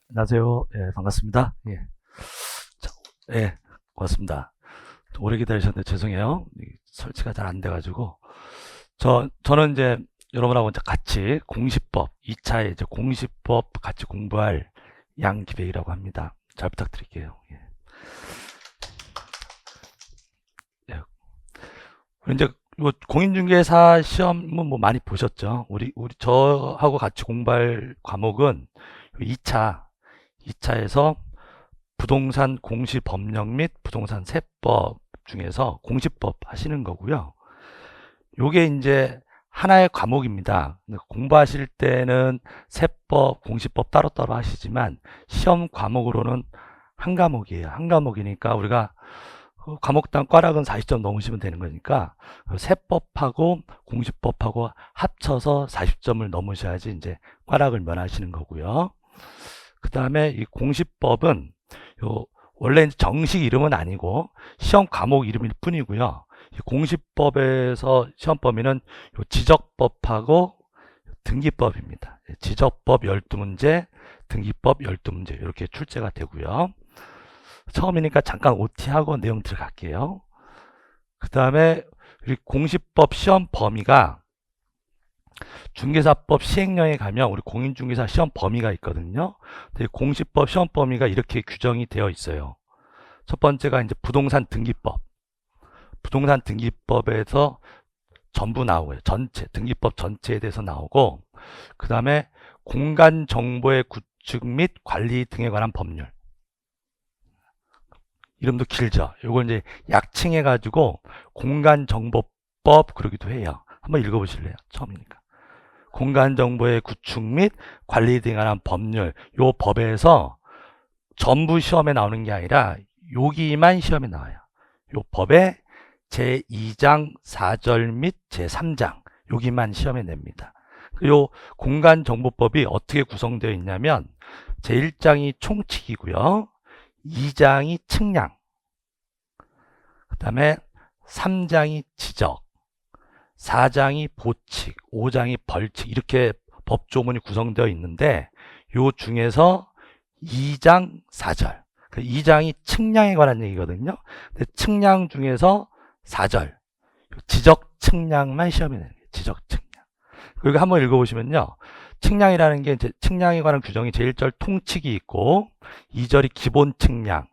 안녕하세요. 반갑습니다. 자, 고맙습니다. 오래 기다리셨는데 죄송해요. 설치가 잘 안 돼가지고. 저는 이제 여러분하고 이제 같이 공시법, 2차에 이제 공시법 같이 공부할 양기백이라고 합니다. 잘 부탁드릴게요. 예. 우리 이제 공인중개사 시험은 뭐 많이 보셨죠? 저하고 같이 공부할 과목은 2차에서 부동산 공시법령 및 부동산 세법 중에서 공시법 하시는 거고요. 요게 이제 하나의 과목입니다. 공부하실 때는 세법, 공시법 따로따로 하시지만 시험 과목으로는 한 과목이에요. 한 과목이니까 우리가 과목당 꽈락은 40점 넘으시면 되는 거니까 세법하고 공시법하고 합쳐서 40점을 넘으셔야지 이제 꽈락을 면하시는 거고요. 그 다음에 이 공시법은 원래 정식 이름은 아니고 시험 과목 이름일 뿐이고요. 이 공시법에서 시험 범위는 지적법하고 등기법입니다. 지적법 12문제, 등기법 12문제 이렇게 출제가 되고요. 처음이니까 잠깐 OT하고 내용 들어갈게요. 그 다음에 공시법 시험 범위가 중개사법 시행령에 가면 우리 공인중개사 시험 범위가 있거든요. 근데 공시법 시험 범위가 이렇게 규정이 되어 있어요. 첫 번째가 이제 부동산 등기법. 부동산 등기법에서 전부 나오고요. 전체, 등기법 전체에 대해서 나오고, 그 다음에 공간 정보의 구축 및 관리 등에 관한 법률. 이름도 길죠. 요걸 이제 약칭해가지고 공간정보법 그러기도 해요. 한번 읽어보실래요? 처음이니까. 공간정보의 구축 및 관리 등에 관한 법률. 요 법에서 전부 시험에 나오는 게 아니라 여기만 시험에 나와요. 요 법의 제2장 4절 및 제3장 여기만 시험에 냅니다. 요 공간정보법이 어떻게 구성되어 있냐면 제1장이 총칙이고요. 2장이 측량, 그 다음에 3장이 지적, 4장이 보칙, 5장이 벌칙 이렇게 법조문이 구성되어 있는데 요 중에서 2장 4절, 2장이 측량에 관한 얘기거든요. 근데 측량 중에서 4절, 지적 측량만 시험에 내는 거예요. 지적 측량. 그리고 한번 읽어보시면요. 측량이라는 게 이제 측량에 관한 규정이 제1절 통칙이 있고 2절이 기본 측량,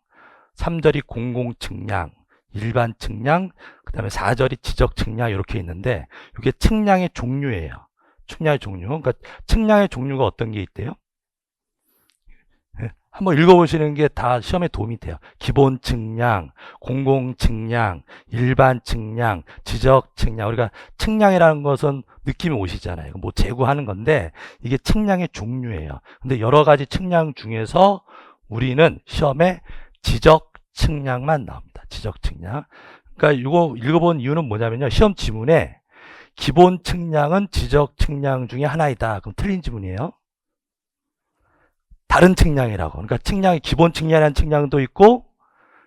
3절이 공공 측량, 일반 측량, 그 다음에 4절이 지적 측량 이렇게 있는데 이게 측량의 종류예요. 측량의 종류. 그러니까 측량의 종류가 어떤 게 있대요? 한번 읽어보시는 게 다 시험에 도움이 돼요. 기본 측량, 공공 측량, 일반 측량, 지적 측량. 우리가 측량이라는 것은 느낌이 오시잖아요. 뭐 재구하는 건데 이게 측량의 종류예요. 근데 여러 가지 측량 중에서 우리는 시험에 지적 측량만 나옵니다. 지적 측량. 그러니까 이거 읽어본 이유는 뭐냐면요. 시험 지문에 기본 측량은 지적 측량 중에 하나이다. 그럼 틀린 지문이에요. 다른 측량이라고. 그러니까 측량이 기본 측량이라는 측량도 있고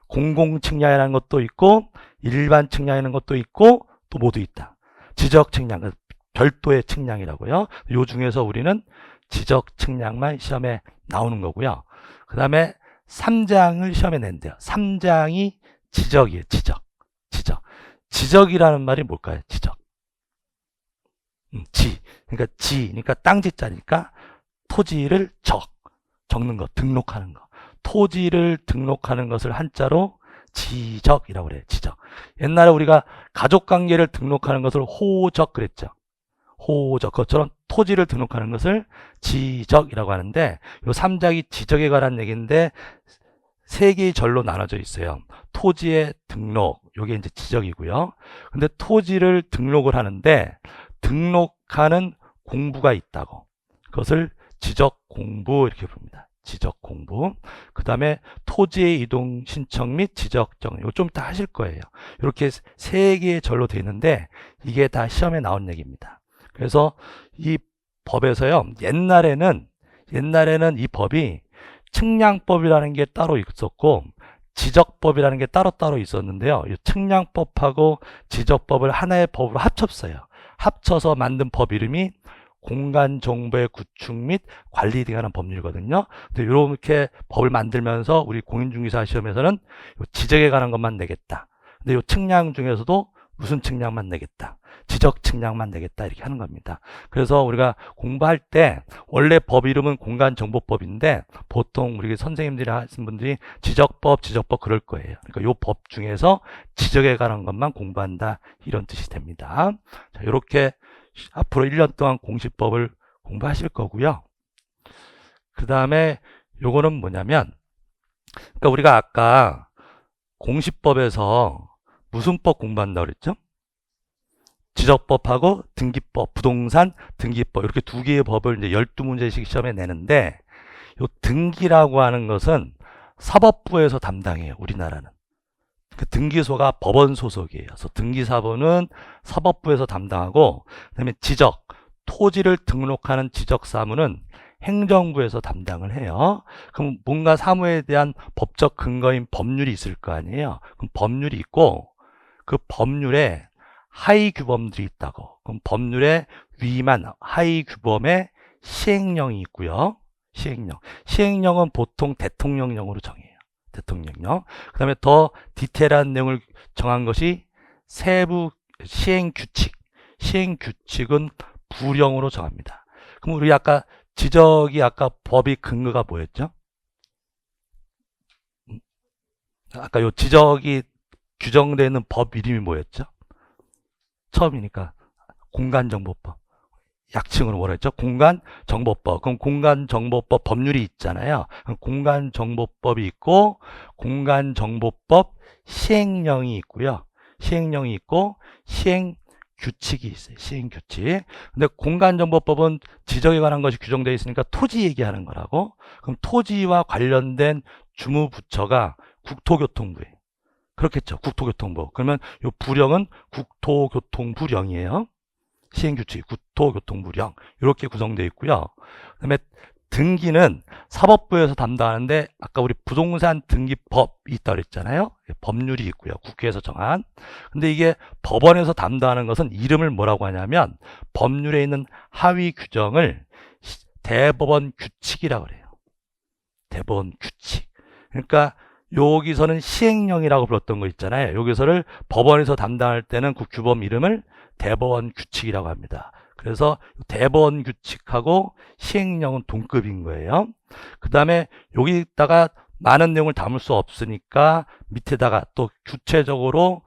공공 측량이라는 것도 있고 일반 측량이라는 것도 있고 또 모두 있다. 지적 측량, 별도의 측량이라고요. 요 중에서 우리는 지적 측량만 시험에 나오는 거고요. 그 다음에 3장을 시험에 낸대요. 3장이 지적이에요. 지적. 지적이라는 말이 뭘까요? 지적. 그러니까 땅지자니까 토지를 적는 거, 등록하는 거. 토지를 등록하는 것을 한자로 지적이라고 그래요. 지적. 옛날에 우리가 가족관계를 등록하는 것을 호적 그랬죠. 호적. 그것처럼 토지를 등록하는 것을 지적이라고 하는데 요 3장이 지적에 관한 얘기인데 세 개의 절로 나눠져 있어요. 토지의 등록, 요게 이제 지적이고요. 근데 토지를 등록을 하는데 등록하는 공부가 있다고. 그것을 지적 공부 이렇게 부릅니다. 지적 공부. 그 다음에 토지의 이동 신청 및 지적정. 이거 좀 이따 하실 거예요. 이렇게 세 개의 절로 되어 있는데 이게 다 시험에 나온 얘기입니다. 그래서 이 법에서요. 옛날에는 이 법이 측량법이라는 게 따로 있었고 지적법이라는 게 따로 있었는데요. 이 측량법하고 지적법을 하나의 법으로 합쳤어요. 합쳐서 만든 법 이름이 공간 정보의 구축 및 관리 등하는 법률이거든요. 근데 이렇게 법을 만들면서 우리 공인중개사 시험에서는 요 지적에 관한 것만 내겠다. 근데 요 측량 중에서도 무슨 측량만 내겠다. 지적 측량만 내겠다. 이렇게 하는 겁니다. 그래서 우리가 공부할 때 원래 법 이름은 공간정보법인데 보통 우리 선생님들이 하신 분들이 지적법 그럴 거예요. 그러니까 요 법 중에서 지적에 관한 것만 공부한다. 이런 뜻이 됩니다. 자, 이렇게 앞으로 1년 동안 공시법을 공부하실 거고요. 그 다음에 요거는 뭐냐면, 그러니까 우리가 아까 공시법에서 무슨 법 공부한다고 그랬죠? 지적법하고 등기법, 부동산 등기법 이렇게 두 개의 법을 이제 12문제씩 시험에 내는데, 요 등기라고 하는 것은 사법부에서 담당해요. 우리나라는. 그 등기소가 법원 소속이에요. 그래서 등기사부는 사법부에서 담당하고, 그다음에 지적, 토지를 등록하는 지적사무는 행정부에서 담당을 해요. 그럼 뭔가 사무에 대한 법적 근거인 법률이 있을 거 아니에요. 그럼 법률이 있고 그 법률에 하위 규범들이 있다고. 그럼 법률에 위임한 하위 규범에 시행령이 있고요. 시행령은 보통 대통령령으로 정해요. 대통령령. 그 다음에 더 디테일한 내용을 정한 것이 세부 시행규칙. 시행규칙은 부령으로 정합니다. 그럼 우리 아까 지적이 아까 법이 근거가 뭐였죠? 아까 요 지적이 규정되는 법 이름이 뭐였죠? 처음이니까 공간정보법. 약칭으로 뭐라 했죠? 공간정보법. 그럼 공간정보법 법률이 있잖아요. 공간정보법이 있고 공간정보법 시행령이 있고요. 시행령이 있고 시행규칙이 있어요. 시행규칙. 근데 공간정보법은 지적에 관한 것이 규정되어 있으니까 토지 얘기하는 거라고. 그럼 토지와 관련된 주무부처가 국토교통부예요. 그렇겠죠. 국토교통부. 그러면 이 부령은 국토교통부령이에요. 시행규칙, 국토교통부령 이렇게 구성되어 있고요. 그 다음에 등기는 사법부에서 담당하는데 아까 우리 부동산 등기법이 있다고 그랬잖아요. 법률이 있고요. 국회에서 정한. 근데 이게 법원에서 담당하는 것은 이름을 뭐라고 하냐면 법률에 있는 하위 규정을 대법원 규칙이라고 그래요. 대법원 규칙. 그러니까 여기서는 시행령이라고 불렀던 거 있잖아요. 여기서를 법원에서 담당할 때는 그 규범 이름을 대법원 규칙이라고 합니다. 그래서 대법원 규칙하고 시행령은 동급인 거예요. 그 다음에 여기다가 많은 내용을 담을 수 없으니까 밑에다가 또 구체적으로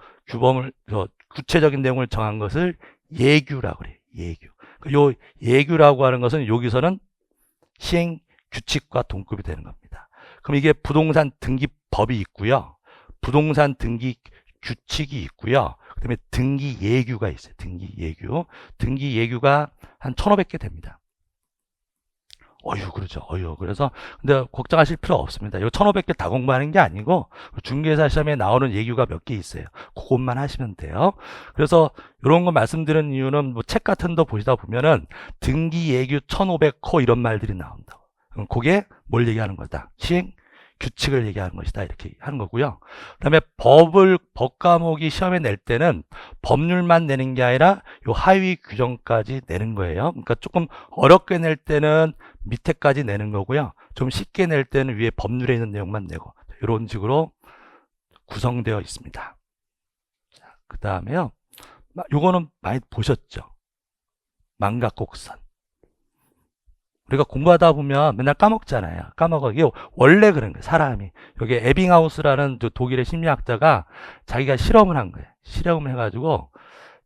구체적인 내용을 정한 것을 예규라고 그래요. 예규. 요 예규라고 하는 것은 여기서는 시행 규칙과 동급이 되는 겁니다. 그럼 이게 부동산 등기법이 있고요. 부동산 등기 규칙이 있고요. 그 다음에 등기 예규가 있어요. 등기 예규. 등기 예규가 한 1500개 됩니다. 그렇죠. 그래서, 근데 걱정하실 필요 없습니다. 이 1500개 다 공부하는 게 아니고, 중개사 시험에 나오는 예규가 몇 개 있어요. 그것만 하시면 돼요. 그래서, 이런 거 말씀드리는 이유는 뭐 책 같은 거 보시다 보면은, 등기 예규 1500호 이런 말들이 나온다고. 그럼 그게 뭘 얘기하는 거다? 시행 규칙을 얘기하는 것이다. 이렇게 하는 거고요. 그 다음에 법 과목이 시험에 낼 때는 법률만 내는 게 아니라 요 하위 규정까지 내는 거예요. 그러니까 조금 어렵게 낼 때는 밑에까지 내는 거고요. 좀 쉽게 낼 때는 위에 법률에 있는 내용만 내고 이런 식으로 구성되어 있습니다. 그 다음에요. 요거는 많이 보셨죠? 망각곡선. 우리가 공부하다 보면 맨날 까먹잖아요. 까먹어. 이게 원래 그런 거예요. 사람이. 여기 에빙하우스라는 독일의 심리학자가 자기가 실험을 한 거예요. 실험을 해가지고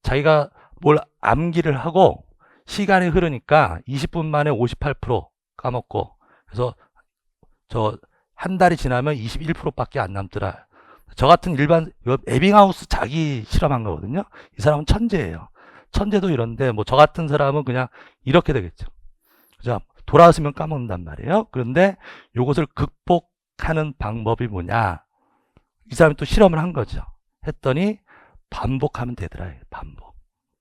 자기가 뭘 암기를 하고 시간이 흐르니까 20분 만에 58% 까먹고 그래서 저 한 달이 지나면 21%밖에 안 남더라. 저 같은 일반 에빙하우스 자기 실험한 거거든요. 이 사람은 천재예요. 천재도 이런데 뭐 저 같은 사람은 그냥 이렇게 되겠죠. 자, 돌아왔으면 까먹는단 말이에요. 그런데 이것을 극복하는 방법이 뭐냐? 이 사람이 또 실험을 한 거죠. 했더니 반복하면 되더라. 반복.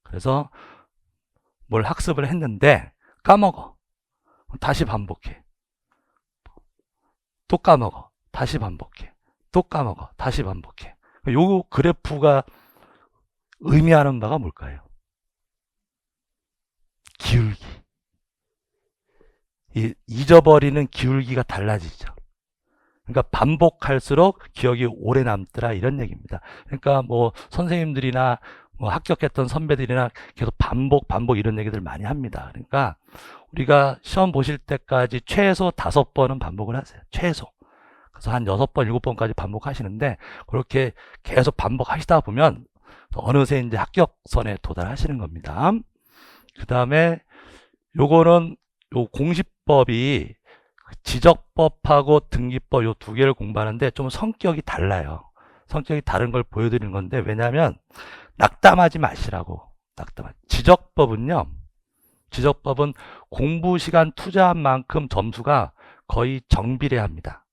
그래서 뭘 학습을 했는데 까먹어. 다시 반복해. 또 까먹어. 다시 반복해. 또 까먹어. 다시 반복해. 요 그래프가 의미하는 바가 뭘까요? 기울기. 이 잊어버리는 기울기가 달라지죠. 그러니까 반복할수록 기억이 오래 남더라 이런 얘기입니다. 그러니까 뭐 선생님들이나 뭐 합격했던 선배들이나 계속 반복 이런 얘기들 많이 합니다. 그러니까 우리가 시험 보실 때까지 최소 5번은 반복을 하세요. 최소. 그래서 한 6번, 7번까지 반복하시는데 그렇게 계속 반복하시다 보면 어느새 이제 합격선에 도달하시는 겁니다. 그 다음에 요거는 요 공시법이 지적법하고 등기법 요 두 개를 공부하는데 좀 성격이 달라요. 성격이 다른 걸 보여드리는 건데 왜냐하면 낙담하지 마시라고. 지적법은요. 지적법은 공부 시간 투자한 만큼 점수가 거의 정비례합니다.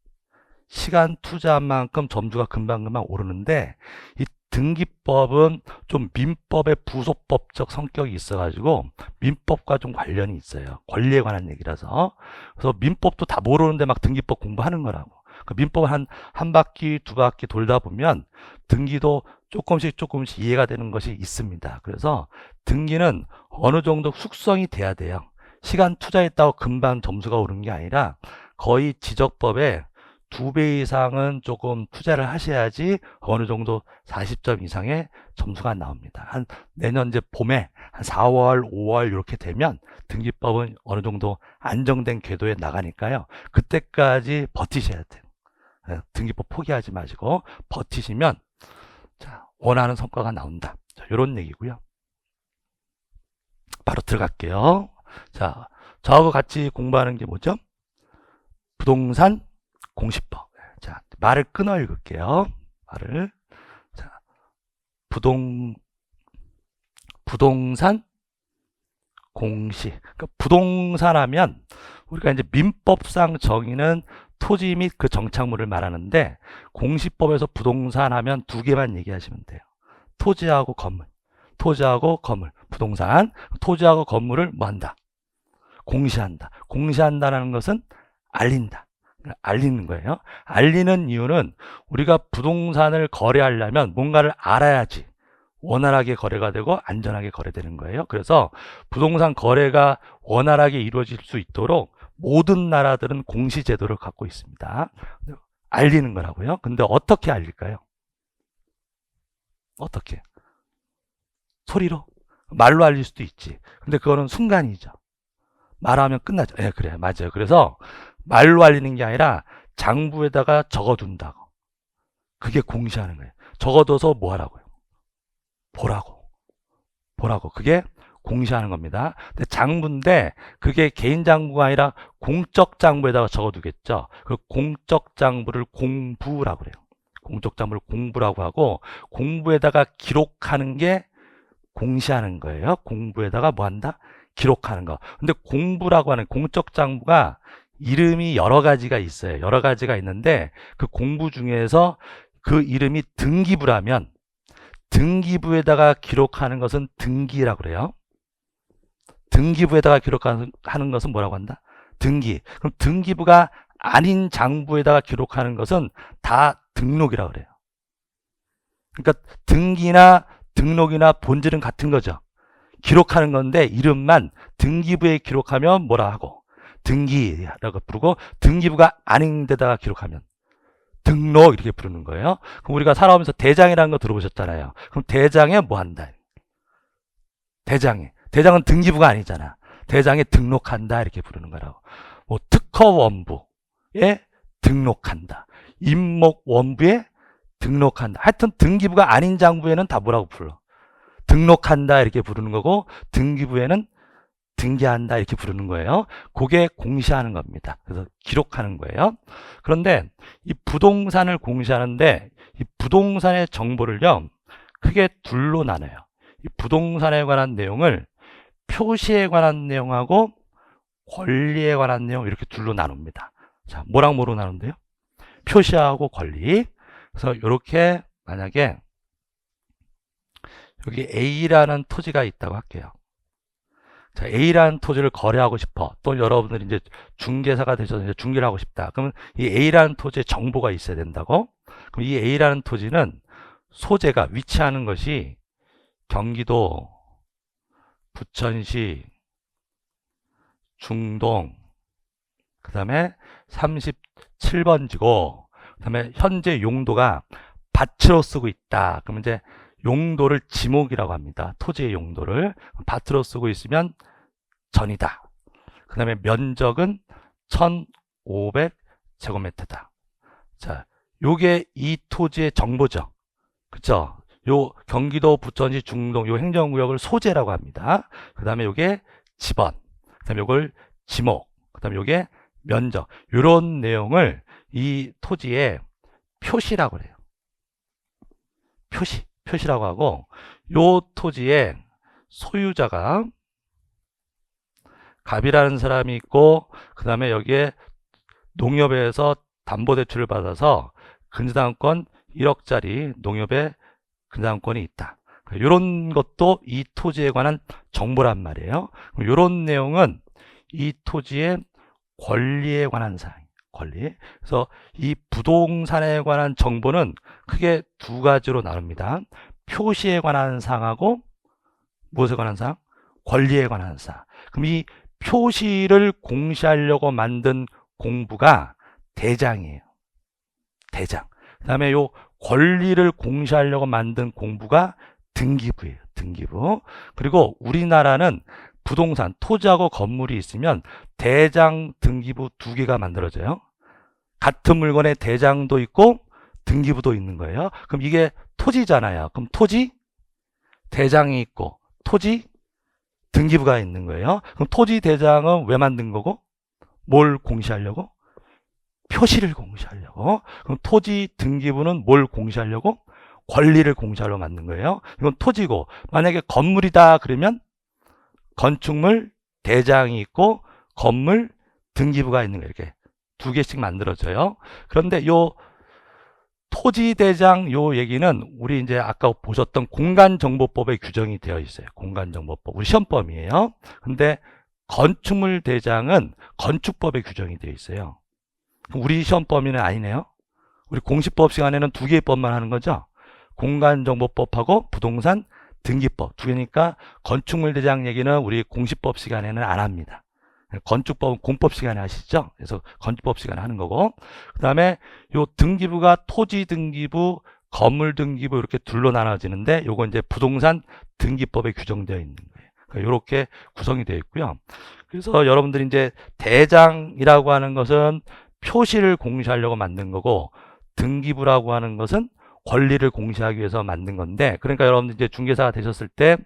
시간 투자한 만큼 점수가 금방금방 오르는데 이 등기법은 좀 민법의 부속법적 성격이 있어가지고 민법과 좀 관련이 있어요. 권리에 관한 얘기라서. 그래서 민법도 다 모르는데 막 등기법 공부하는 거라고. 그 민법 한 바퀴, 두 바퀴 돌다 보면 등기도 조금씩 이해가 되는 것이 있습니다. 그래서 등기는 어느 정도 숙성이 돼야 돼요. 시간 투자했다고 금방 점수가 오르는 게 아니라 거의 지적법에 2배 이상은 조금 투자를 하셔야지 어느 정도 40점 이상의 점수가 나옵니다. 한 내년 이제 봄에 한 4월, 5월 이렇게 되면 등기법은 어느 정도 안정된 궤도에 나가니까요. 그때까지 버티셔야 돼요. 등기법 포기하지 마시고 버티시면 자, 원하는 성과가 나온다. 자, 이런 얘기고요. 바로 들어갈게요. 자, 저하고 같이 공부하는 게 뭐죠? 부동산 공시법. 자, 말을 끊어 읽을게요. 말을. 자, 부동산 공시. 그러니까 부동산 하면 우리가 이제 민법상 정의는 토지 및 그 정착물을 말하는데 공시법에서 부동산 하면 2개만 얘기하시면 돼요. 토지하고 건물. 토지하고 건물. 부동산. 토지하고 건물을 뭐 한다? 공시한다. 공시한다는 것은 알린다. 알리는 거예요. 알리는 이유는 우리가 부동산을 거래하려면 뭔가를 알아야지 원활하게 거래가 되고 안전하게 거래되는 거예요. 그래서 부동산 거래가 원활하게 이루어질 수 있도록 모든 나라들은 공시제도를 갖고 있습니다. 알리는 거라고요. 근데 어떻게 알릴까요? 어떻게? 소리로? 말로 알릴 수도 있지. 근데 그거는 순간이죠. 말하면 끝나죠. 예, 그래. 맞아요. 그래서 말로 알리는 게 아니라 장부에다가 적어둔다고. 그게 공시하는 거예요. 적어둬서 뭐 하라고요? 보라고. 그게 공시하는 겁니다. 근데 장부인데 그게 개인 장부가 아니라 공적 장부에다가 적어두겠죠. 그 공적 장부를 공부라고 그래요. 공적 장부를 공부라고 하고 공부에다가 기록하는 게 공시하는 거예요. 공부에다가 뭐 한다? 기록하는 거. 근데 공부라고 하는 공적 장부가 이름이 여러 가지가 있어요. 여러 가지가 있는데 그 공부 중에서 그 이름이 등기부라면 등기부에다가 기록하는 것은 등기라고 그래요. 등기부에다가 기록하는 것은 뭐라고 한다? 등기. 그럼 등기부가 아닌 장부에다가 기록하는 것은 다 등록이라고 그래요. 그러니까 등기나 등록이나 본질은 같은 거죠. 기록하는 건데 이름만 등기부에 기록하면 뭐라 하고 등기라고 부르고 등기부가 아닌 데다가 기록하면 등록 이렇게 부르는 거예요. 그럼 우리가 살아오면서 대장이라는 거 들어보셨잖아요. 그럼 대장에 뭐 한다? 대장은 등기부가 아니잖아. 대장에 등록한다 이렇게 부르는 거라고. 뭐 특허원부에 등록한다. 임목원부에 등록한다. 하여튼 등기부가 아닌 장부에는 다 뭐라고 불러? 등록한다 이렇게 부르는 거고 등기부에는 등기한다 이렇게 부르는 거예요. 그게 공시하는 겁니다. 그래서 기록하는 거예요. 그런데 이 부동산을 공시하는데 이 부동산의 정보를요 크게 둘로 나눠요. 이 부동산에 관한 내용을 표시에 관한 내용하고 권리에 관한 내용 이렇게 둘로 나눕니다. 자, 뭐랑 뭐로 나눈대요? 표시하고 권리. 그래서 이렇게 만약에 여기 A라는 토지가 있다고 할게요. 자, A라는 토지를 거래하고 싶어. 또 여러분들이 이제 중개사가 되셔서 이제 중개를 하고 싶다. 그러면 이 A라는 토지에 정보가 있어야 된다고. 그럼 이 A라는 토지는 소재가 위치하는 것이 경기도, 부천시, 중동, 그 다음에 37번지고, 그 다음에 현재 용도가 밭으로 쓰고 있다. 그러면 이제 용도를 지목이라고 합니다. 토지의 용도를 밭으로 쓰고 있으면 전이다. 그 다음에 면적은 1500제곱미터다. 자, 요게 이 토지의 정보죠. 그쵸? 요 경기도 부천시 중동 요 행정구역을 소재라고 합니다. 그 다음에 요게 지번, 그 다음에 요걸 지목, 그 다음에 요게 면적. 요런 내용을 이 토지의 표시라고 그래요. 표시라고 하고, 요 토지의 소유자가 갑이라는 사람이 있고, 그 다음에 여기에 농협에서 담보대출을 받아서 근저당권 1억짜리 농협에 근저당권이 있다. 이런 것도 이 토지에 관한 정보란 말이에요. 이런 내용은 이 토지의 권리에 관한 사항이에요. 권리. 그래서 이 부동산에 관한 정보는 크게 두 가지로 나눕니다. 표시에 관한 사항하고 무엇에 관한 사항? 권리에 관한 사항. 그럼 이 표시를 공시하려고 만든 공부가 대장이에요. 대장. 그 다음에 요 권리를 공시하려고 만든 공부가 등기부예요. 등기부. 그리고 우리나라는 부동산, 토지하고 건물이 있으면 대장, 등기부 두 개가 만들어져요. 같은 물건에 대장도 있고 등기부도 있는 거예요. 그럼 이게 토지잖아요. 그럼 토지, 대장이 있고 토지, 등기부가 있는 거예요. 그럼 토지 대장은 왜 만든 거고? 뭘 공시하려고? 표시를 공시하려고. 그럼 토지 등기부는 뭘 공시하려고? 권리를 공시하려고 만든 거예요. 이건 토지고, 만약에 건물이다 그러면 건축물 대장이 있고 건물 등기부가 있는 거예요. 이렇게 두 개씩 만들어져요. 그런데 요 토지 대장 요 얘기는 우리 이제 아까 보셨던 공간정보법에 규정이 되어 있어요. 공간정보법. 우리 시험범위에요. 근데 건축물 대장은 건축법에 규정이 되어 있어요. 우리 시험 범위는 아니네요. 우리 공시법 시간에는 두 개의 법만 하는 거죠. 공간정보법하고 부동산 등기법 두 개니까 건축물 대장 얘기는 우리 공시법 시간에는 안 합니다. 건축법은 공법 시간에 하시죠. 그래서 건축법 시간에 하는 거고, 그 다음에 요 등기부가 토지 등기부, 건물 등기부 이렇게 둘로 나눠지는데 요거 이제 부동산 등기법에 규정되어 있는 거예요. 그러니까 이렇게 구성이 되어 있고요. 그래서 여러분들이 이제 대장이라고 하는 것은 표시를 공시하려고 만든 거고, 등기부라고 하는 것은 권리를 공시하기 위해서 만든 건데, 그러니까 여러분들 이제 중개사가 되셨을 때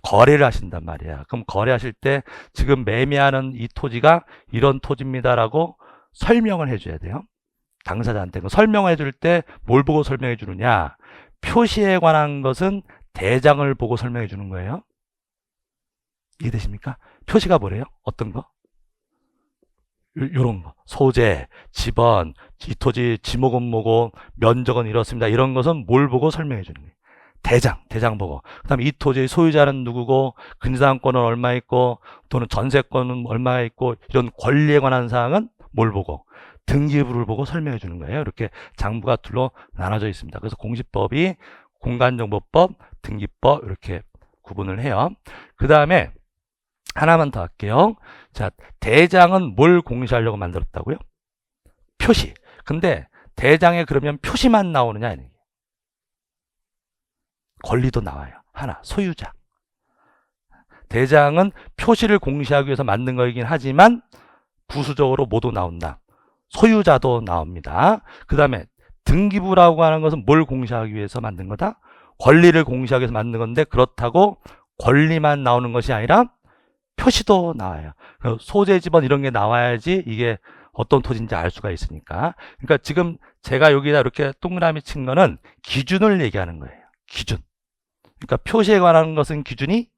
거래를 하신단 말이야. 그럼 거래하실 때 지금 매매하는 이 토지가 이런 토지입니다라고 설명을 해줘야 돼요. 당사자한테. 설명을 해줄 때 뭘 보고 설명해 주느냐? 표시에 관한 것은 대장을 보고 설명해 주는 거예요. 이해되십니까? 표시가 뭐래요? 어떤 거? 요런 거. 소재, 지번, 이 토지 지목은 뭐고 면적은 이렇습니다. 이런 것은 뭘 보고 설명해 주는 거예요. 대장 보고. 그 다음에 이 토지의 소유자는 누구고, 근저당권은 얼마 있고, 또는 전세권은 얼마 있고, 이런 권리에 관한 사항은 뭘 보고, 등기부를 보고 설명해 주는 거예요. 이렇게 장부가 둘로 나눠져 있습니다. 그래서 공시법이 공간정보법, 등기법 이렇게 구분을 해요. 그 다음에 하나만 더 할게요. 자, 대장은 뭘 공시하려고 만들었다고요? 표시. 근데 대장에 그러면 표시만 나오느냐? 아니냐? 권리도 나와요. 하나, 소유자. 대장은 표시를 공시하기 위해서 만든 거이긴 하지만 부수적으로 모두 나온다. 소유자도 나옵니다. 그 다음에 등기부라고 하는 것은 뭘 공시하기 위해서 만든 거다? 권리를 공시하기 위해서 만든 건데, 그렇다고 권리만 나오는 것이 아니라 표시도 나와요. 소재 지번 이런 게 나와야지 이게 어떤 토지인지 알 수가 있으니까. 그러니까 지금 제가 여기다 이렇게 동그라미 친 거는 기준을 얘기하는 거예요. 기준. 그러니까 표시에 관한 것은 기준이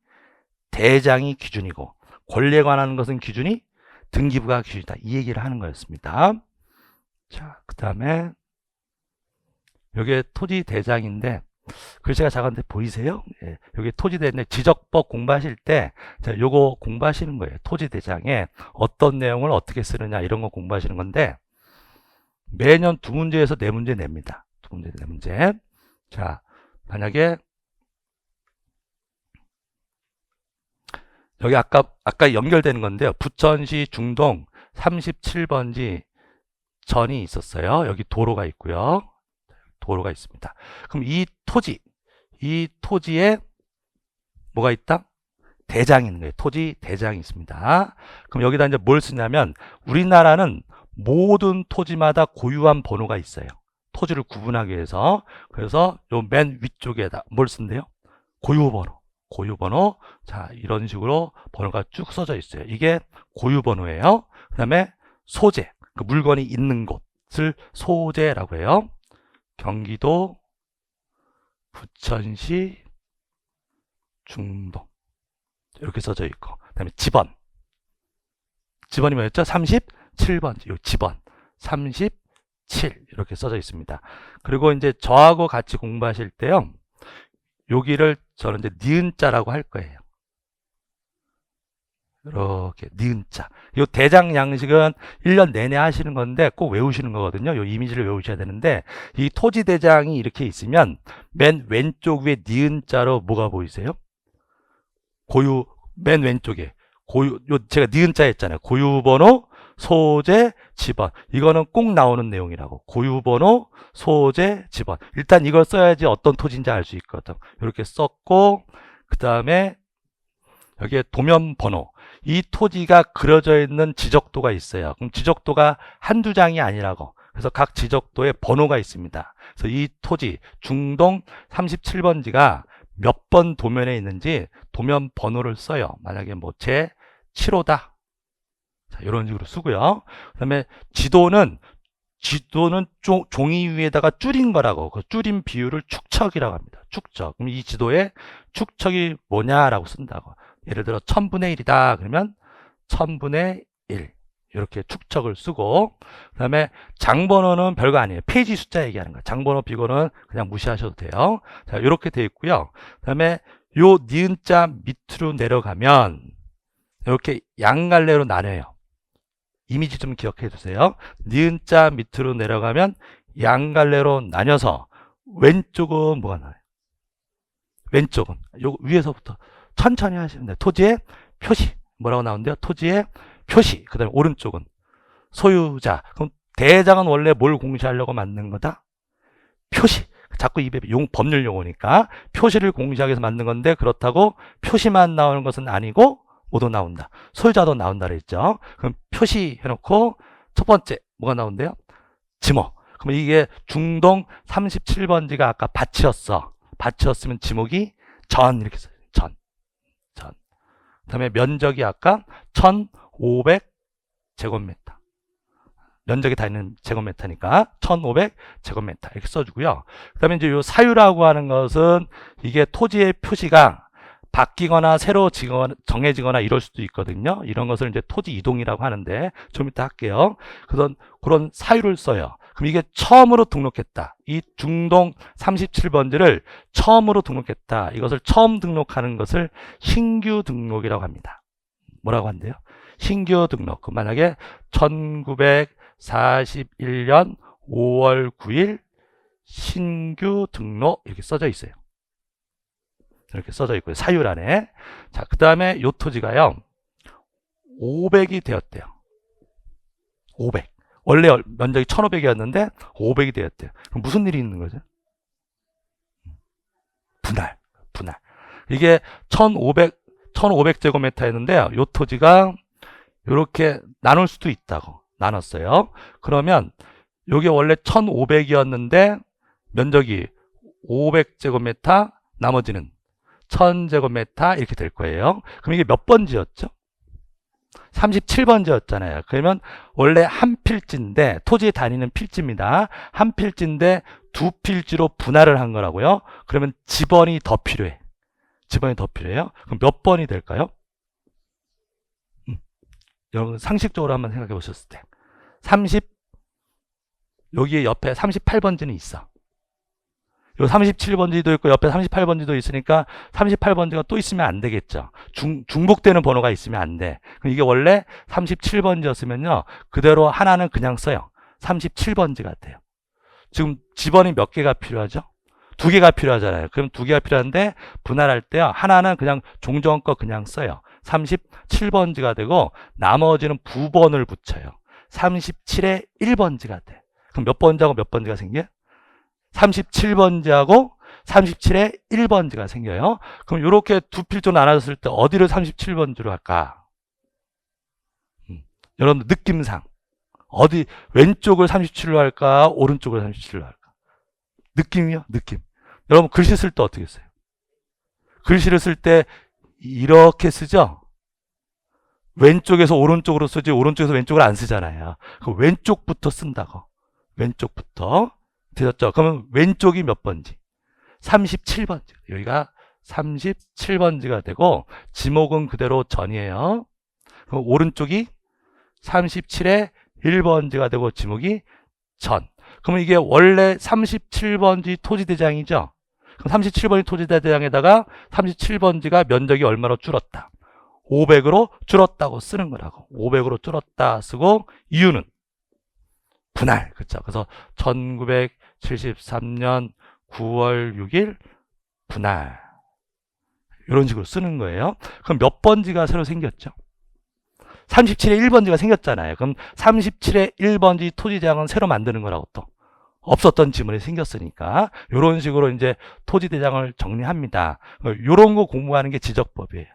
대장이 기준이고, 권리에 관한 것은 기준이 등기부가 기준이다. 이 얘기를 하는 거였습니다. 자, 그 다음에 여기에 토지 대장인데 글씨가 작은데 보이세요? 예, 여기 토지 대장 지적법 공부하실 때 요거 공부하시는 거예요. 토지 대장에 어떤 내용을 어떻게 쓰느냐 이런 거 공부하시는 건데, 매년 2문제에서 4문제 냅니다. 2문제, 4문제. 자, 만약에 여기 아까 연결되는 건데요. 부천시 중동 37번지 전이 있었어요. 여기 도로가 있고요. 도로가 있습니다. 그럼 이 토지에 뭐가 있다? 대장이 있는 거예요. 토지 대장이 있습니다. 그럼 여기다 이제 뭘 쓰냐면 우리나라는 모든 토지마다 고유한 번호가 있어요. 토지를 구분하기 위해서. 그래서 요 맨 위쪽에다 뭘 쓴대요? 고유번호. 고유번호. 자, 이런 식으로 번호가 쭉 써져 있어요. 이게 고유번호예요. 그 다음에 소재. 그 물건이 있는 곳을 소재라고 해요. 경기도, 부천시, 중동. 이렇게 써져 있고. 그 다음에 지번이 뭐였죠? 37번지. 요 지번. 37. 이렇게 써져 있습니다. 그리고 이제 저하고 같이 공부하실 때요. 여기를 저는 이제 니은자라고 할 거예요. 이렇게 니은자. 이 대장 양식은 1년 내내 하시는 건데 꼭 외우시는 거거든요. 이 이미지를 외우셔야 되는데 이 토지 대장이 이렇게 있으면 맨 왼쪽 위에 니은자로 뭐가 보이세요? 고유 맨 왼쪽에 제가 니은자 했잖아요. 고유번호, 소재, 지번. 이거는 꼭 나오는 내용이라고. 고유번호, 소재, 지번. 일단 이걸 써야지 어떤 토지인지 알 수 있거든. 이렇게 썼고 그 다음에 여기에 도면번호. 이 토지가 그려져 있는 지적도가 있어요. 그럼 지적도가 한두 장이 아니라고. 그래서 각 지적도에 번호가 있습니다. 그래서 이 토지 중동 37번지가 몇 번 도면에 있는지 도면 번호를 써요. 만약에 뭐 제7호다. 자, 이런 식으로 쓰고요. 그 다음에 지도는 종이 위에다가 줄인 거라고. 그 줄인 비율을 축척이라고 합니다. 축척. 그럼 이 지도에 축척이 뭐냐라고 쓴다고. 예를 들어 1000분의 1이다. 그러면 1000분의 1. 이렇게 축척을 쓰고 그 다음에 장번호는 별거 아니에요. 페이지 숫자 얘기하는 거예요. 장번호 비번호는 그냥 무시하셔도 돼요. 자, 이렇게 되어 있고요. 그 다음에 요 니은자 밑으로 내려가면 이렇게 양갈래로 나뉘어요. 이미지 좀 기억해 두세요. 니은자 밑으로 내려가면 양갈래로 나뉘어서 왼쪽은 뭐가 나와요? 왼쪽은 요 위에서부터 천천히 하시면 돼요. 토지의 표시. 뭐라고 나오는데요? 토지의 표시. 그 다음에 오른쪽은 소유자. 그럼 대장은 원래 뭘 공시하려고 만든 거다? 표시. 자꾸 입에 법률 용어니까 표시를 공시하기 위해서 만든 건데 그렇다고 표시만 나오는 것은 아니고 뭐도 나온다. 소유자도 나온다 그랬죠. 그럼 표시 해놓고 첫 번째 뭐가 나온대요? 지목. 그럼 이게 중동 37번지가 아까 밭이었어. 밭이었으면 지목이 전 이렇게 써요. 전. 그 다음에 면적이 아까 1500제곱미터. 면적이 다 있는 제곱미터니까 1500제곱미터 이렇게 써주고요. 그 다음에 이제 요 사유라고 하는 것은 이게 토지의 표시가 바뀌거나 새로 정해지거나 이럴 수도 있거든요. 이런 것을 이제 토지 이동이라고 하는데 좀 이따 할게요. 그런 사유를 써요. 그럼 이게 처음으로 등록했다. 이 중동 37번지를 처음으로 등록했다. 이것을 처음 등록하는 것을 신규 등록이라고 합니다. 뭐라고 한대요? 신규 등록. 그 만약에 1941년 5월 9일 신규 등록 이렇게 써져 있어요. 이렇게 써져 있고요. 사유란에. 자, 그 다음에 요 토지가요. 500이 되었대요. 500. 원래 면적이 1500이었는데 500이 되었대요. 그럼 무슨 일이 있는 거죠? 분할. 이게 1500제곱미터였는데요. 요 토지가 이렇게 나눌 수도 있다고. 나눴어요. 그러면 요게 원래 1500이었는데 면적이 500제곱미터 나머지는 1000제곱미터 이렇게 될 거예요. 그럼 이게 몇 번지였죠? 37번지였잖아요. 그러면 원래 한 필지인데 토지에 다니는 필지입니다. 한 필지인데 두 필지로 분할을 한 거라고요. 그러면 지번이 더 필요해. 지번이 더 필요해요. 그럼 몇 번이 될까요? 여러분 상식적으로 한번 생각해 보셨을 때 여기에 옆에 38번지는 있어. 요 37번지도 있고 옆에 38번지도 있으니까 38번지가 또 있으면 안 되겠죠. 중복되는 번호가 있으면 안 돼. 그럼 이게 원래 37번지였으면요. 그대로 하나는 그냥 써요. 37번지가 돼요. 지금 지번이 몇 개가 필요하죠? 2개가 필요하잖아요. 그럼 2개가 필요한데 분할할 때요. 하나는 그냥 종전 거 그냥 써요. 37번지가 되고 나머지는 부번을 붙여요. 37에 1번지가 돼. 그럼 몇 번지하고 몇 번지가 생겨? 37번지하고 37에 1번지가 생겨요. 그럼 이렇게 두 필조 나눠졌을 때 어디를 37번지로 할까? 여러분들 느낌상 어디 왼쪽을 37로 할까? 오른쪽을 37로 할까? 느낌이요? 느낌. 여러분 글씨 쓸 때 어떻게 써요? 글씨를 쓸 때 이렇게 쓰죠? 왼쪽에서 오른쪽으로 쓰지 오른쪽에서 왼쪽으로 안 쓰잖아요. 그럼 왼쪽부터 쓴다고. 왼쪽부터. 되셨죠? 그러면 왼쪽이 몇 번지? 37번지. 여기가 37번지가 되고 지목은 그대로 전이에요. 그럼 오른쪽이 37에 1번지가 되고 지목이 전. 그러면 이게 원래 37번지 토지대장이죠. 그럼 37번지 토지대장에다가 37번지가 면적이 얼마로 줄었다. 500으로 줄었다고 쓰는 거라고. 500으로 줄었다 쓰고 이유는 분할. 그렇죠. 그래서 1973년 9월 6일 분할. 이런 식으로 쓰는 거예요. 그럼 몇 번지가 새로 생겼죠? 37에 1번지가 생겼잖아요. 그럼 37에 1번지 토지대장은 새로 만드는 거라고 또. 없었던 지문이 생겼으니까. 이런 식으로 이제 토지대장을 정리합니다. 이런 거 공부하는 게 지적법이에요.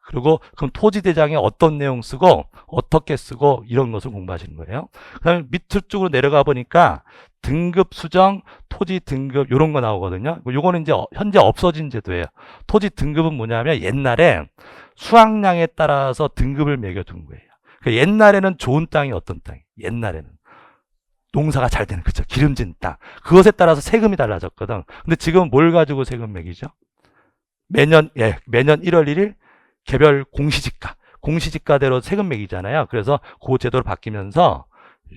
그리고 그럼 토지대장에 어떤 내용 쓰고 어떻게 쓰고 이런 것을 공부하시는 거예요. 그 다음에 밑으로 쪽으로 내려가 보니까 등급 수정, 토지 등급 이런 거 나오거든요. 이거는 이제 현재 없어진 제도예요. 토지 등급은 뭐냐면 옛날에 수확량에 따라서 등급을 매겨둔 거예요. 그러니까 옛날에는 좋은 땅이 어떤 땅이? 옛날에는 농사가 잘 되는, 그쵸? 기름진 땅. 그것에 따라서 세금이 달라졌거든. 근데 지금 뭘 가지고 세금 매기죠? 매년 1월 1일 개별 공시지가. 공시지가대로 세금 매기잖아요. 그래서 그 제도로 바뀌면서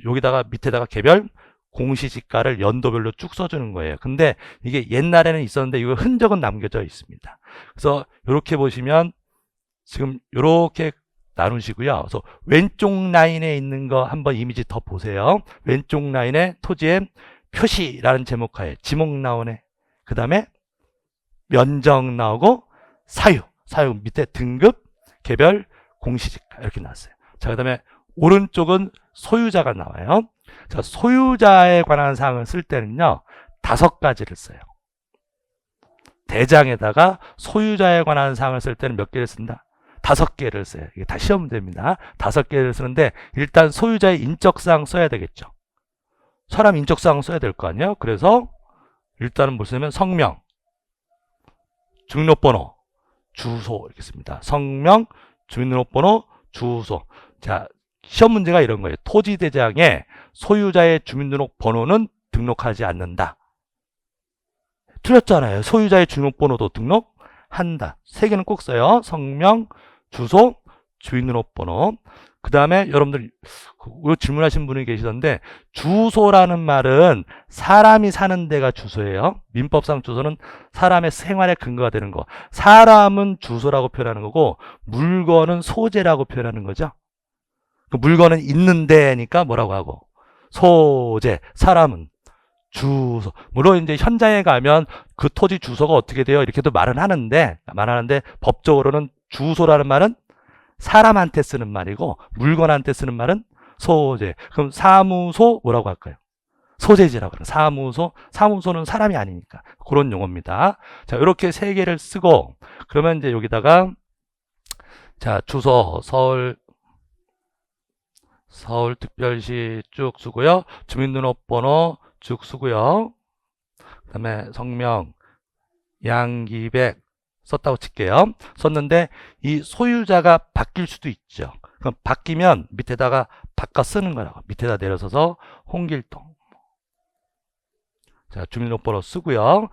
여기다가 밑에다가 개별 공시지가를 연도별로 쭉 써주는 거예요. 근데 이게 옛날에는 있었는데 이거 흔적은 남겨져 있습니다. 그래서 이렇게 보시면 지금 이렇게 나누시고요. 그래서 왼쪽 라인에 있는 거 한번 이미지 더 보세요. 왼쪽 라인에 토지의 표시라는 제목하에 지목 나오네. 그 다음에 면적 나오고 사유 밑에 등급, 개별, 공시지가 이렇게 나왔어요. 자, 그 다음에 오른쪽은 소유자가 나와요. 자, 소유자에 관한 사항을 쓸 때는요 5가지를 써요. 대장에다가 소유자에 관한 사항을 쓸 때는 몇 개를 쓴다? 5개를 써요. 이게 다 시험 문제입니다. 5개를 쓰는데 일단 소유자의 인적사항 써야 되겠죠. 사람 인적사항 써야 될 거 아니에요. 그래서 일단은 뭐 쓰냐면 성명, 주민등록번호, 주소 이렇게 씁니다. 성명, 주민등록번호, 주소. 자, 시험 문제가 이런 거예요. 토지대장에 소유자의 주민등록번호는 등록하지 않는다. 틀렸잖아요. 소유자의 주민등록번호도 등록한다. 3개는 꼭 써요. 성명, 주소, 주민등록번호. 그 다음에 여러분들 질문하신 분이 계시던데 주소라는 말은 사람이 사는 데가 주소예요. 민법상 주소는 사람의 생활의 근거가 되는 거. 사람은 주소라고 표현하는 거고 물건은 소재라고 표현하는 거죠. 그 물건은 있는 데니까 뭐라고 하고 소재, 사람은 주소. 물론 이제 현장에 가면 그 토지 주소가 어떻게 돼요? 이렇게도 말은 하는데 법적으로는 주소라는 말은 사람한테 쓰는 말이고 물건한테 쓰는 말은 소재. 그럼 사무소 뭐라고 할까요? 소재지라고 그래요. 사무소는 사람이 아니니까 그런 용어입니다. 자, 이렇게 3개를 쓰고 그러면 이제 여기다가 자, 주소 서울특별시 쭉 쓰고요. 주민등록번호 쭉 쓰고요. 그 다음에 성명 양기백 썼다고 칠게요. 썼는데 이 소유자가 바뀔 수도 있죠. 그럼 바뀌면 밑에다가 바꿔 쓰는 거라고. 밑에다 내려서서 홍길동. 자, 주민등록번호 쓰고요.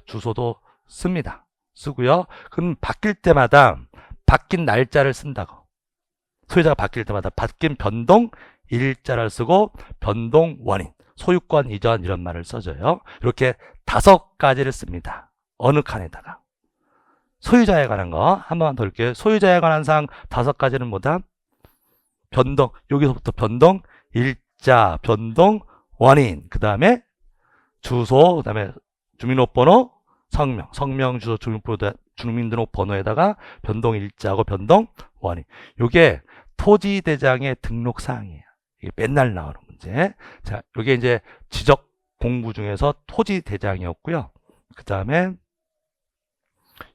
주소도 씁니다. 쓰고요. 그럼 바뀔 때마다 바뀐 날짜를 쓴다고. 소유자가 바뀔 때마다 바뀐 변동 일자를 쓰고 변동 원인, 소유권 이전 이런 말을 써줘요. 이렇게 5가지를 씁니다. 어느 칸에다가. 소유자에 관한 거 한 번만 더 볼게요. 소유자에 관한 사항 5가지는 뭐다? 변동, 여기서부터 변동, 일자, 변동, 원인, 그 다음에 주소, 그 다음에 주민등록번호, 성명, 주소, 주민번호 주민등록번호에다가 변동일자하고 변동원인. 요게 토지대장의 등록사항이에요. 이게 맨날 나오는 문제. 자, 요게 이제 지적 공부 중에서 토지대장이었고요. 그 다음에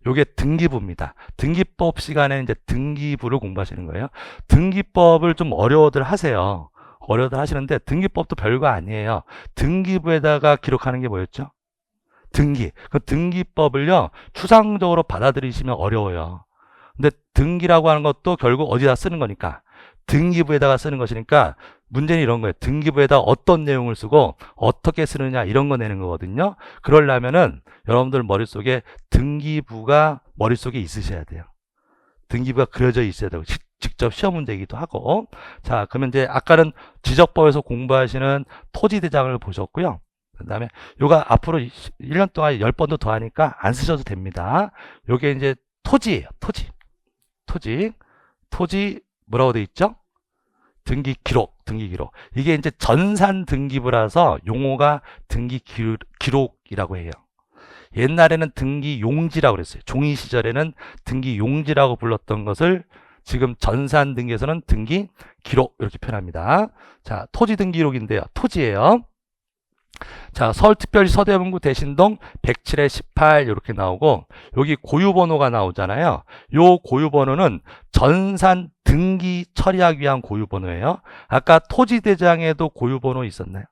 요게 등기부입니다. 등기법 시간에 이제 등기부를 공부하시는 거예요. 등기법을 좀 어려워들 하세요. 어려워들 하시는데 등기법도 별거 아니에요. 등기부에다가 기록하는 게 뭐였죠? 등기. 그 등기법을요, 추상적으로 받아들이시면 어려워요. 근데 등기라고 하는 것도 결국 어디다 쓰는 거니까 등기부에다가 쓰는 것이니까 문제는 이런 거예요. 등기부에다 어떤 내용을 쓰고 어떻게 쓰느냐 이런 거 내는 거거든요. 그러려면은 여러분들 머릿속에 등기부가 머릿속에 있으셔야 돼요. 등기부가 그려져 있어야 되고 직접 시험 문제이기도 하고. 자, 그러면 이제 아까는 지적법에서 공부하시는 토지대장을 보셨고요. 그 다음에 요가 앞으로 1년 동안 10번도 더 하니까 안 쓰셔도 됩니다. 요게 이제 토지예요. 토지 뭐라고 돼 있죠? 등기 기록. 이게 이제 전산 등기부라서 용어가 등기 기록이라고 해요. 옛날에는 등기 용지라고 그랬어요. 종이 시절에는 등기 용지라고 불렀던 것을 지금 전산 등기에서는 등기 기록 이렇게 표현합니다. 자, 토지 등기 기록인데요. 토지예요. 자, 서울특별시 서대문구 대신동 107-18 이렇게 나오고 여기 고유번호가 나오잖아요. 요 고유번호는 전산 등기 처리하기 위한 고유번호예요. 아까 토지대장에도 고유번호 있었나요?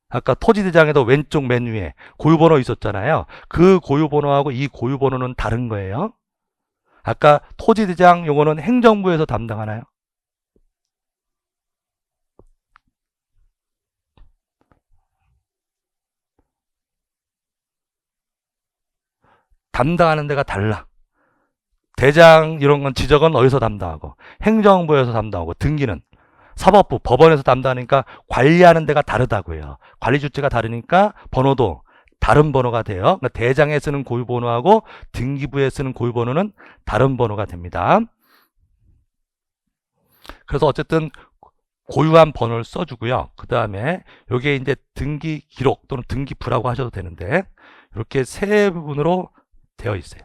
아까 토지대장에도 왼쪽 맨 위에 고유번호 있었잖아요. 그 고유번호하고 이 고유번호는 다른 거예요. 아까 토지대장 요거는 행정부에서 담당하나요? 담당하는 데가 달라. 대장 이런 건 지적은 어디서 담당하고 행정부에서 담당하고 등기는 사법부, 법원에서 담당하니까 관리하는 데가 다르다고요. 관리 주체가 다르니까 번호도 다른 번호가 돼요. 그러니까 대장에 쓰는 고유번호하고 등기부에 쓰는 고유번호는 다른 번호가 됩니다. 그래서 어쨌든 고유한 번호를 써주고요. 그 다음에 여기에 이제 등기 기록 또는 등기부라고 하셔도 되는데 이렇게 세 부분으로 되어 있어요.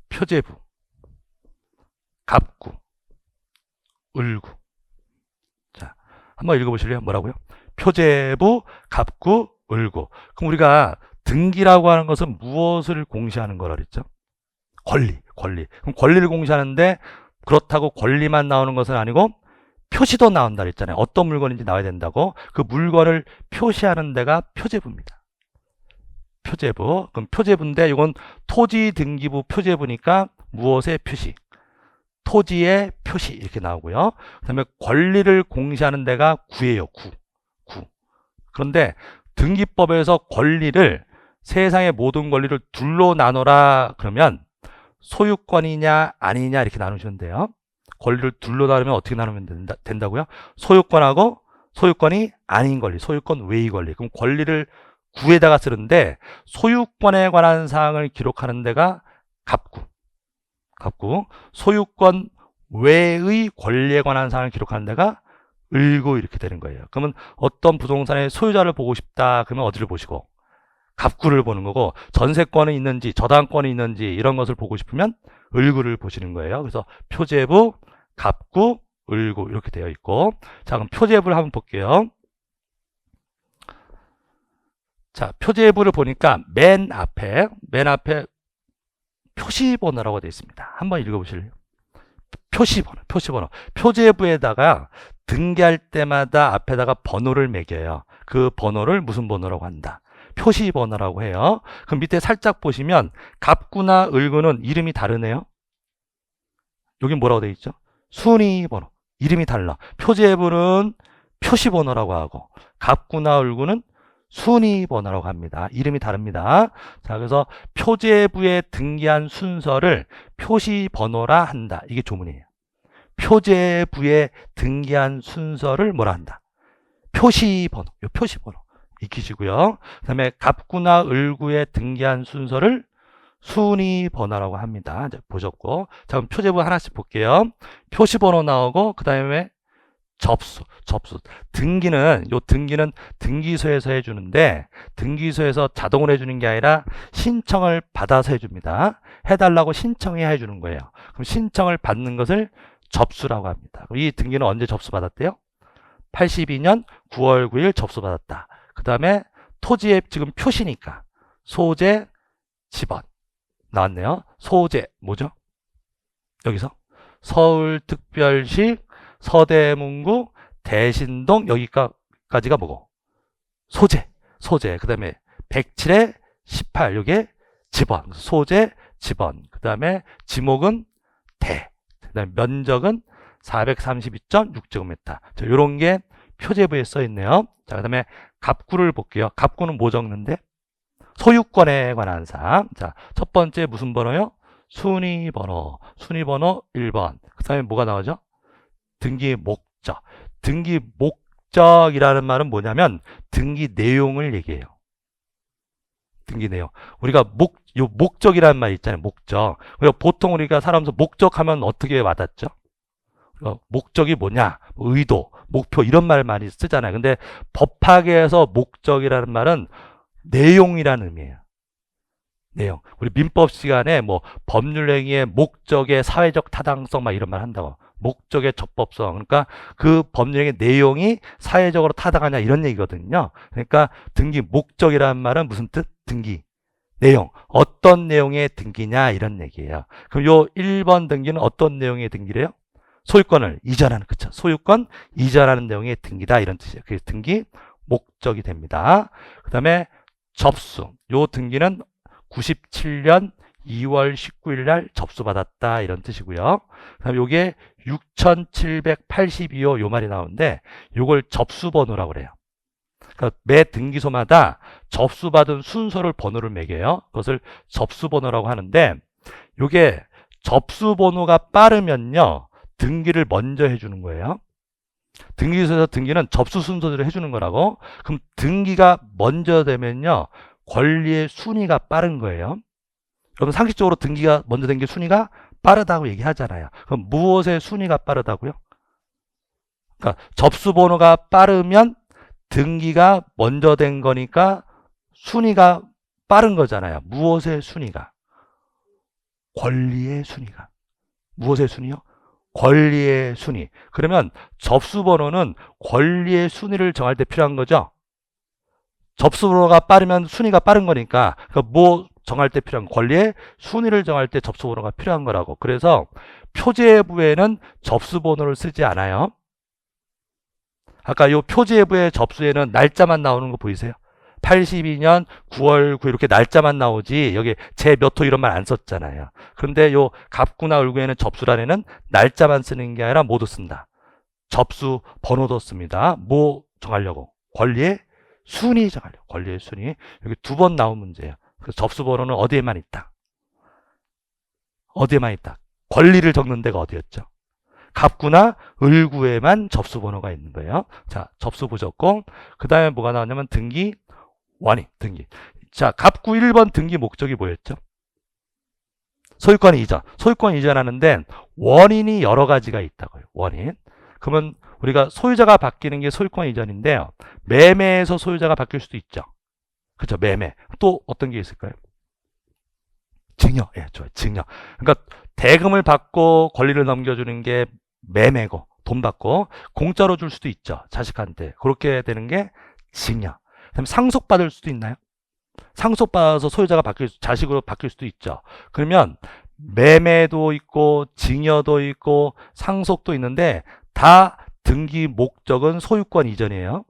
표제부, 갑구, 을구. 자, 한번 읽어보실래요? 뭐라고요? 표제부, 갑구, 을구. 그럼 우리가 등기라고 하는 것은 무엇을 공시하는 거라 그랬죠? 권리. 그럼 권리를 공시하는데 그렇다고 권리만 나오는 것은 아니고 표시도 나온다 그랬잖아요. 어떤 물건인지 나와야 된다고. 그 물건을 표시하는 데가 표제부입니다. 표제부. 그럼 표제부인데 이건 토지 등기부 표제부니까 무엇의 표시? 토지의 표시 이렇게 나오고요. 그 다음에 권리를 공시하는 데가 구예요. 구. 그런데 등기법에서 권리를 세상의 모든 권리를 둘로 나눠라 그러면 소유권이냐 아니냐 이렇게 나누시면 돼요. 권리를 둘로 나누면 어떻게 나누면 된다고요? 소유권하고 소유권이 아닌 권리, 소유권 외의 권리. 그럼 권리를 구에다가 쓰는데 소유권에 관한 사항을 기록하는 데가 갑구. 소유권 외의 권리에 관한 사항을 기록하는 데가 을구 이렇게 되는 거예요. 그러면 어떤 부동산의 소유자를 보고 싶다 그러면 어디를 보시고? 갑구를 보는 거고 전세권이 있는지 저당권이 있는지 이런 것을 보고 싶으면 을구를 보시는 거예요. 그래서 표제부, 갑구, 을구 이렇게 되어 있고 자 그럼 표제부를 한번 볼게요. 자 표제부를 보니까 맨 앞에 표시번호라고 되어 있습니다. 한번 읽어보실래요? 표시번호. 표제부에다가 등기할 때마다 앞에다가 번호를 매겨요. 그 번호를 무슨 번호라고 한다? 표시번호라고 해요. 그럼 밑에 살짝 보시면 갑구나 을구는 이름이 다르네요. 여긴 뭐라고 되어 있죠? 순위번호. 이름이 달라. 표제부는 표시번호라고 하고 갑구나 을구는 순위번호라고 합니다. 이름이 다릅니다. 자, 그래서 표제부에 등기한 순서를 표시번호라 한다. 이게 조문이에요. 표제부에 등기한 순서를 뭐라 한다? 표시번호. 요 표시번호 익히시고요. 그 다음에 갑구나 을구에 등기한 순서를 순위번호라고 합니다. 이제 보셨고. 자, 그럼 표제부 하나씩 볼게요. 표시번호 나오고, 그 다음에 접수. 등기는 등기소에서 해주는데 등기소에서 자동으로 해주는 게 아니라 신청을 받아서 해줍니다. 해달라고 신청해야 해주는 거예요. 그럼 신청을 받는 것을 접수라고 합니다. 그럼 이 등기는 언제 접수받았대요? 82년 9월 9일 접수받았다. 그 다음에 토지의 지금 표시니까 소재 지번 나왔네요. 소재 뭐죠? 여기서 서울특별시 서대문구 대신동 여기까지가 뭐고? 소재. 그 다음에 107에 18 요게 지번. 소재 지번. 그 다음에 지목은 대. 그 다음에 면적은 432.6제곱미터. 요런 게 표제부에 써 있네요. 자, 그 다음에 갑구를 볼게요. 갑구는 뭐 적는데? 소유권에 관한 사항. 자, 첫 번째 무슨 번호요? 순위번호 1번. 그 다음에 뭐가 나오죠? 등기 목적. 등기 목적이라는 말은 뭐냐면 등기 내용을 얘기해요. 등기 내용. 우리가 목적이라는 말 있잖아요. 목적. 보통 우리가 사람들 목적하면 어떻게 와닿죠? 목적이 뭐냐? 의도, 목표 이런 말 많이 쓰잖아요. 근데 법학에서 목적이라는 말은 내용이라는 의미예요. 내용. 우리 민법 시간에 뭐 법률행위의 목적의 사회적 타당성 막 이런 말 한다고. 목적의 적법성. 그러니까 그 법률행위 내용이 사회적으로 타당하냐 이런 얘기거든요. 그러니까 등기 목적이라는 말은 무슨 뜻? 등기. 내용. 어떤 내용의 등기냐 이런 얘기예요. 그럼 요 1번 등기는 어떤 내용의 등기래요? 소유권을 이전하는, 그쵸? 소유권 이전하는 내용의 등기다 이런 뜻이에요. 그래서 등기 목적이 됩니다. 그 다음에 접수. 요 등기는 97년 2월 19일 날 접수받았다 이런 뜻이고요. 그다음에 요게 6782호 요 말이 나오는데 요걸 접수번호라고 그래요. 그러니까 매 등기소마다 접수받은 순서를 번호를 매겨요. 그것을 접수번호라고 하는데 요게 접수번호가 빠르면요 등기를 먼저 해주는 거예요. 등기소에서 등기는 접수 순서대로 해주는 거라고. 그럼 등기가 먼저 되면요 권리의 순위가 빠른 거예요. 그럼 상식적으로 등기가 먼저 된 게 순위가 빠르다고 얘기하잖아요. 그럼 무엇의 순위가 빠르다고요? 그러니까 접수번호가 빠르면 등기가 먼저 된 거니까 순위가 빠른 거잖아요. 무엇의 순위가? 권리의 순위가. 무엇의 순위요? 권리의 순위. 그러면 접수번호는 권리의 순위를 정할 때 필요한 거죠. 접수번호가 빠르면 순위가 빠른 거니까 뭐 정할 때 필요한 권리의 순위를 정할 때 접수번호가 필요한 거라고. 그래서 표제부에는 접수번호를 쓰지 않아요. 아까 요 표제부의 접수에는 날짜만 나오는 거 보이세요? 82년 9월 9일 이렇게 날짜만 나오지 여기 제 몇 호 이런 말 안 썼잖아요. 그런데 요 갑구나 을구에는 접수란에는 날짜만 쓰는 게 아니라 모두 쓴다. 접수 번호도 씁니다. 뭐 정하려고? 권리의 순위 정하려고. 권리의 순위. 여기 두 번 나온 문제예요. 그래서 접수 번호는 어디에만 있다? 어디에만 있다? 권리를 적는 데가 어디였죠? 갑구나 을구에만 접수 번호가 있는 거예요. 자, 접수 보셨고 그 다음에 뭐가 나왔냐면 등기 원인, 등기. 자, 갑구 1번 등기 목적이 뭐였죠? 소유권 이전. 소유권 이전하는데 원인이 여러 가지가 있다고요. 원인. 그러면 우리가 소유자가 바뀌는 게 소유권 이전인데요. 매매에서 소유자가 바뀔 수도 있죠. 그렇죠. 매매. 또 어떤 게 있을까요? 증여. 예, 좋아요. 증여. 그러니까 대금을 받고 권리를 넘겨주는 게 매매고 돈 받고 공짜로 줄 수도 있죠. 자식한테. 그렇게 되는 게 증여. 그다음에 상속받을 수도 있나요? 상속받아서 소유자가 자식으로 바뀔 수도 있죠. 그러면 매매도 있고 증여도 있고 상속도 있는데 다 등기 목적은 소유권 이전이에요.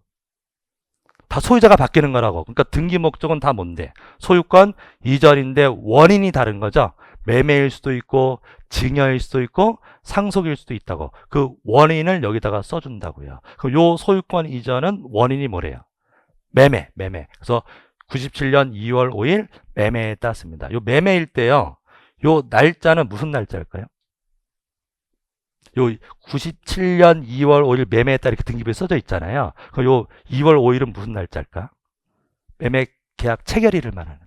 다 소유자가 바뀌는 거라고. 그러니까 등기 목적은 다 뭔데? 소유권 이전인데 원인이 다른 거죠. 매매일 수도 있고 증여일 수도 있고 상속일 수도 있다고. 그 원인을 여기다가 써준다고요. 그럼 요 소유권 이전은 원인이 뭐래요? 매매. 그래서 97년 2월 5일 매매에 땄습니다. 요 매매일 때요. 요 날짜는 무슨 날짜일까요? 요 97년 2월 5일 매매에 따라 이렇게 등기부에 써져 있잖아요. 그럼 요 2월 5일은 무슨 날짜일까? 매매 계약 체결일을 말하는.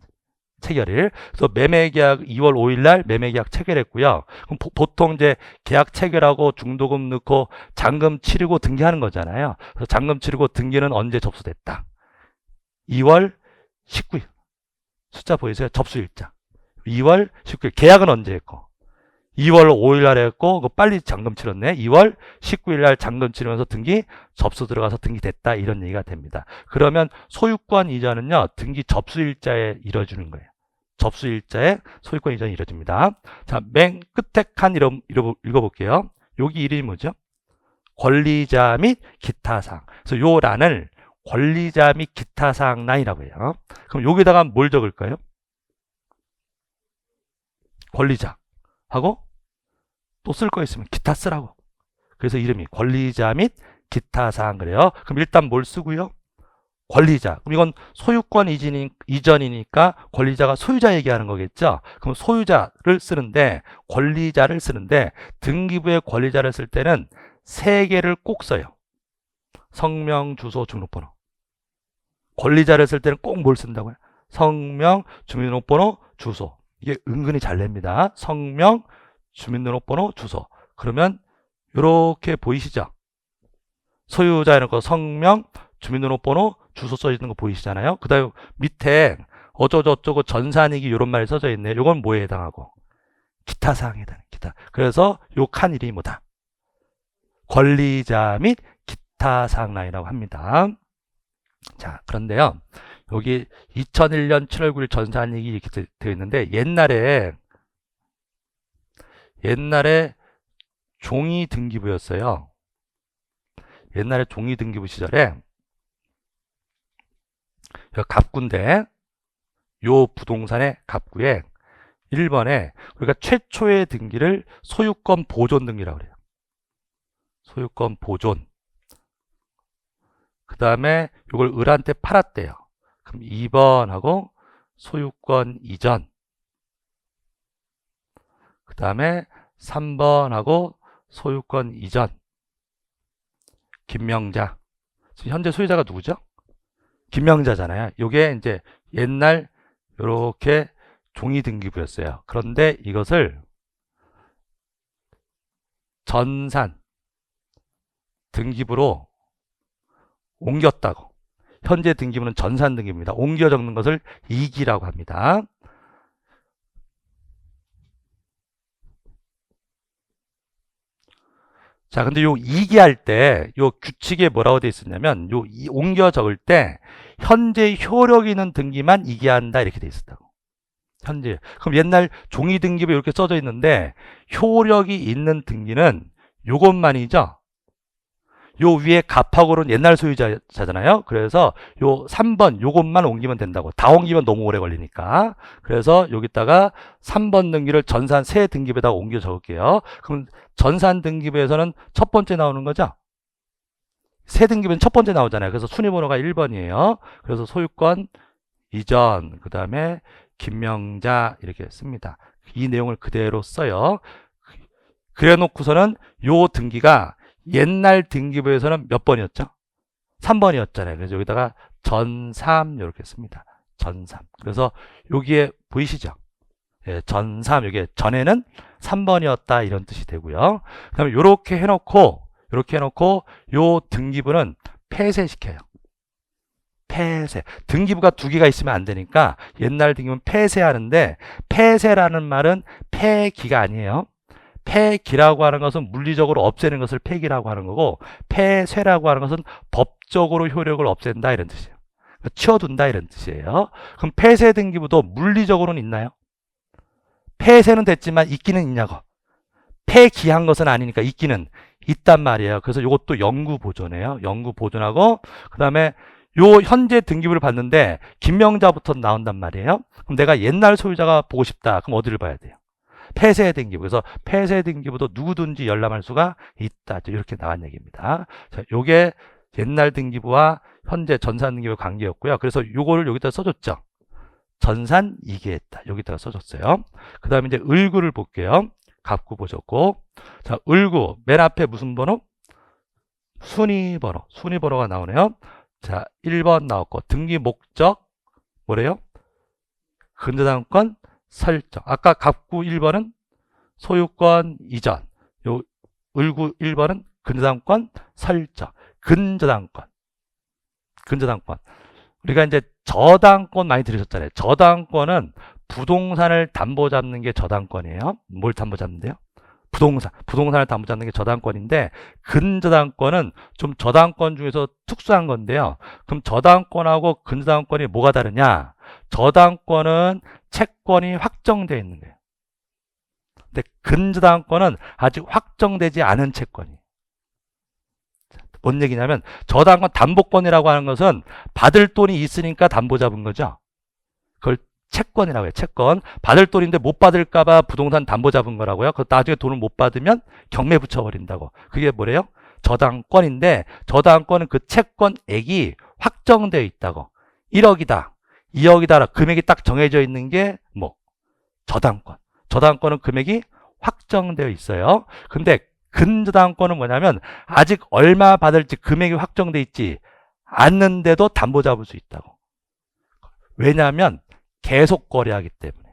체결일. 그래서 매매계약 2월 5일 날 매매계약 체결했고요. 그럼 보통 이제 계약 체결하고 중도금 넣고 잔금 치르고 등기하는 거잖아요. 그래서 잔금 치르고 등기는 언제 접수됐다? 2월 19일. 숫자 보이세요? 접수일자. 2월 19일. 계약은 언제 했고? 2월 5일 날 했고, 빨리 잔금 치렀네. 2월 19일 날 잔금 치르면서 등기 접수 들어가서 등기됐다. 이런 얘기가 됩니다. 그러면 소유권 이전은요, 등기 접수일자에 이뤄주는 거예요. 접수일자에 소유권 이전이 이뤄집니다. 자, 맨 끝에 칸 읽어볼게요. 여기 이름이 뭐죠? 권리자 및 기타 사항. 그래서 요 란을 권리자 및 기타 사항 란이라고 해요. 그럼 여기다가 뭘 적을까요? 권리자 하고 또 쓸 거 있으면 기타 쓰라고. 그래서 이름이 권리자 및 기타 사항 그래요. 그럼 일단 뭘 쓰고요? 권리자. 그럼 이건 소유권 이전이니까 권리자가 소유자 얘기하는 거겠죠. 그럼 소유자를 쓰는데 권리자를 쓰는데 등기부에 권리자를 쓸 때는 세 개를 꼭 써요. 성명, 주소, 주민등록번호. 권리자를 쓸 때는 꼭 뭘 쓴다고요? 성명, 주민등록번호, 주소. 이게 은근히 잘 냅니다. 성명, 주민등록번호, 주소. 그러면 이렇게 보이시죠? 소유자 해놓고 성명, 주민등록번호, 주소 써있는 거 보이시잖아요. 그 다음에 밑에 어쩌고저쩌고 전산이기 이런 말이 써져 있네요. 이건 뭐에 해당하고? 기타 사항에 해당해요. 기타. 그래서 요 칸 이름이 뭐다? 권리자 및 기타 사항 라인이라고 합니다. 자, 그런데요. 여기 2001년 7월 9일 전산이익이 이렇게 되어 있는데 옛날에 종이 등기부였어요. 옛날에 종이 등기부 시절에 갑구인데 요 부동산의 갑구에 1번에 우리가 최초의 등기를 소유권 보존 등기라고 그래요. 소유권 보존. 그 다음에 이걸 을한테 팔았대요. 그럼 2번하고 소유권 이전. 그 다음에 3번하고 소유권 이전. 김명자. 지금 현재 소유자가 누구죠? 김명자잖아요. 요게 이제 옛날 요렇게 종이 등기부였어요. 그런데 이것을 전산 등기부로 옮겼다고. 현재 등기부는 전산 등기부입니다. 옮겨 적는 것을 이기라고 합니다. 자, 근데 요 이기할 때 요 규칙에 뭐라고 되어 있었냐면 요 옮겨 적을 때 현재 효력 있는 등기만 이기한다 이렇게 되어 있었다고. 현재. 그럼 옛날 종이 등기부 이렇게 써져 있는데 효력이 있는 등기는 요것만이죠. 요 위에 갑하고는 옛날 소유자잖아요. 그래서 요 3번 요것만 옮기면 된다고. 다 옮기면 너무 오래 걸리니까. 그래서 여기다가 3번 등기를 전산 새 등기부에다가 옮겨 적을게요. 그럼 전산 등기부에서는 첫 번째 나오는 거죠. 새 등기부는 첫 번째 나오잖아요. 그래서 순위번호가 1번이에요. 그래서 소유권 이전, 그 다음에 김명자 이렇게 씁니다. 이 내용을 그대로 써요. 그래 놓고서는 요 등기가 옛날 등기부에서는 몇 번이었죠? 3번이었잖아요. 그래서 여기다가 전3 이렇게 씁니다. 전3. 그래서 여기에 보이시죠? 예, 전3 여기에 전에는 3번이었다 이런 뜻이 되고요. 그다음에 이렇게 해놓고 요 등기부는 폐쇄시켜요. 폐쇄. 등기부가 두 개가 있으면 안 되니까 옛날 등기부는 폐쇄하는데 폐쇄라는 말은 폐기가 아니에요. 폐기라고 하는 것은 물리적으로 없애는 것을 폐기라고 하는 거고 폐쇄라고 하는 것은 법적으로 효력을 없앤다 이런 뜻이에요. 치워둔다 이런 뜻이에요. 그럼 폐쇄 등기부도 물리적으로는 있나요? 폐쇄는 됐지만 있기는 있냐고. 폐기한 것은 아니니까 있기는 있단 말이에요. 그래서 이것도 영구 보존해요. 영구 보존하고 그 다음에 요 현재 등기부를 봤는데 김명자부터 나온단 말이에요. 그럼 내가 옛날 소유자가 보고 싶다. 그럼 어디를 봐야 돼요? 폐쇄 등기부. 그래서 폐쇄 등기부도 누구든지 열람할 수가 있다. 이렇게 나간 얘기입니다. 자, 요게 옛날 등기부와 현재 전산 등기부 관계였고요. 그래서 요거를 여기다 써줬죠. 전산 이기했다. 여기다가 써줬어요. 그 다음에 이제 을구를 볼게요. 갑구 보셨고. 자, 을구. 맨 앞에 무슨 번호? 순위번호. 순위번호가 나오네요. 자, 1번 나왔고. 등기 목적. 뭐래요? 근저당권 설정. 아까 갑구 1번은 소유권 이전. 요 을구 1번은 근저당권 설정. 근저당권. 우리가 이제 저당권 많이 들으셨잖아요. 저당권은 부동산을 담보 잡는 게 저당권이에요. 뭘 담보 잡는데요? 부동산을 담보 잡는 게 저당권인데, 근저당권은 좀 저당권 중에서 특수한 건데요. 그럼 저당권하고 근저당권이 뭐가 다르냐? 저당권은 채권이 확정되어 있는 거예요. 근데 근저당권은 아직 확정되지 않은 채권이에요. 뭔 얘기냐면, 저당권 담보권이라고 하는 것은 받을 돈이 있으니까 담보 잡은 거죠. 그걸 채권이라고 해요. 채권. 받을 돈인데 못 받을까봐 부동산 담보 잡은 거라고요. 그 나중에 돈을 못 받으면 경매 붙여버린다고. 그게 뭐래요? 저당권인데, 저당권은 그 채권액이 확정되어 있다고. 1억이다, 2억이다, 금액이 딱 정해져 있는 게 뭐? 저당권. 저당권은 금액이 확정되어 있어요. 근데 근저당권은 뭐냐면 아직 얼마 받을지 금액이 확정되어 있지 않는데도 담보 잡을 수 있다고. 왜냐하면 계속 거래하기 때문에.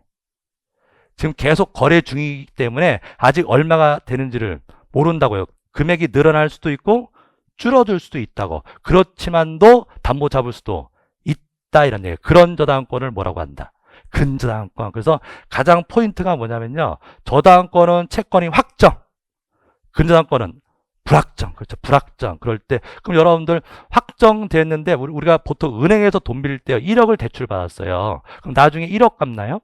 지금 계속 거래 중이기 때문에 아직 얼마가 되는지를 모른다고요. 금액이 늘어날 수도 있고 줄어들 수도 있다고. 그렇지만도 담보 잡을 수도 있다, 이런 얘기예요. 그런 저당권을 뭐라고 한다? 근저당권. 그래서 가장 포인트가 뭐냐면요, 저당권은 채권이 확정, 근저당권은 불확정. 그렇죠. 불확정. 그럴 때, 그럼 여러분들 확정됐는데, 우리가 보통 은행에서 돈 빌릴 때 1억을 대출 받았어요. 그럼 나중에 1억 갚나요?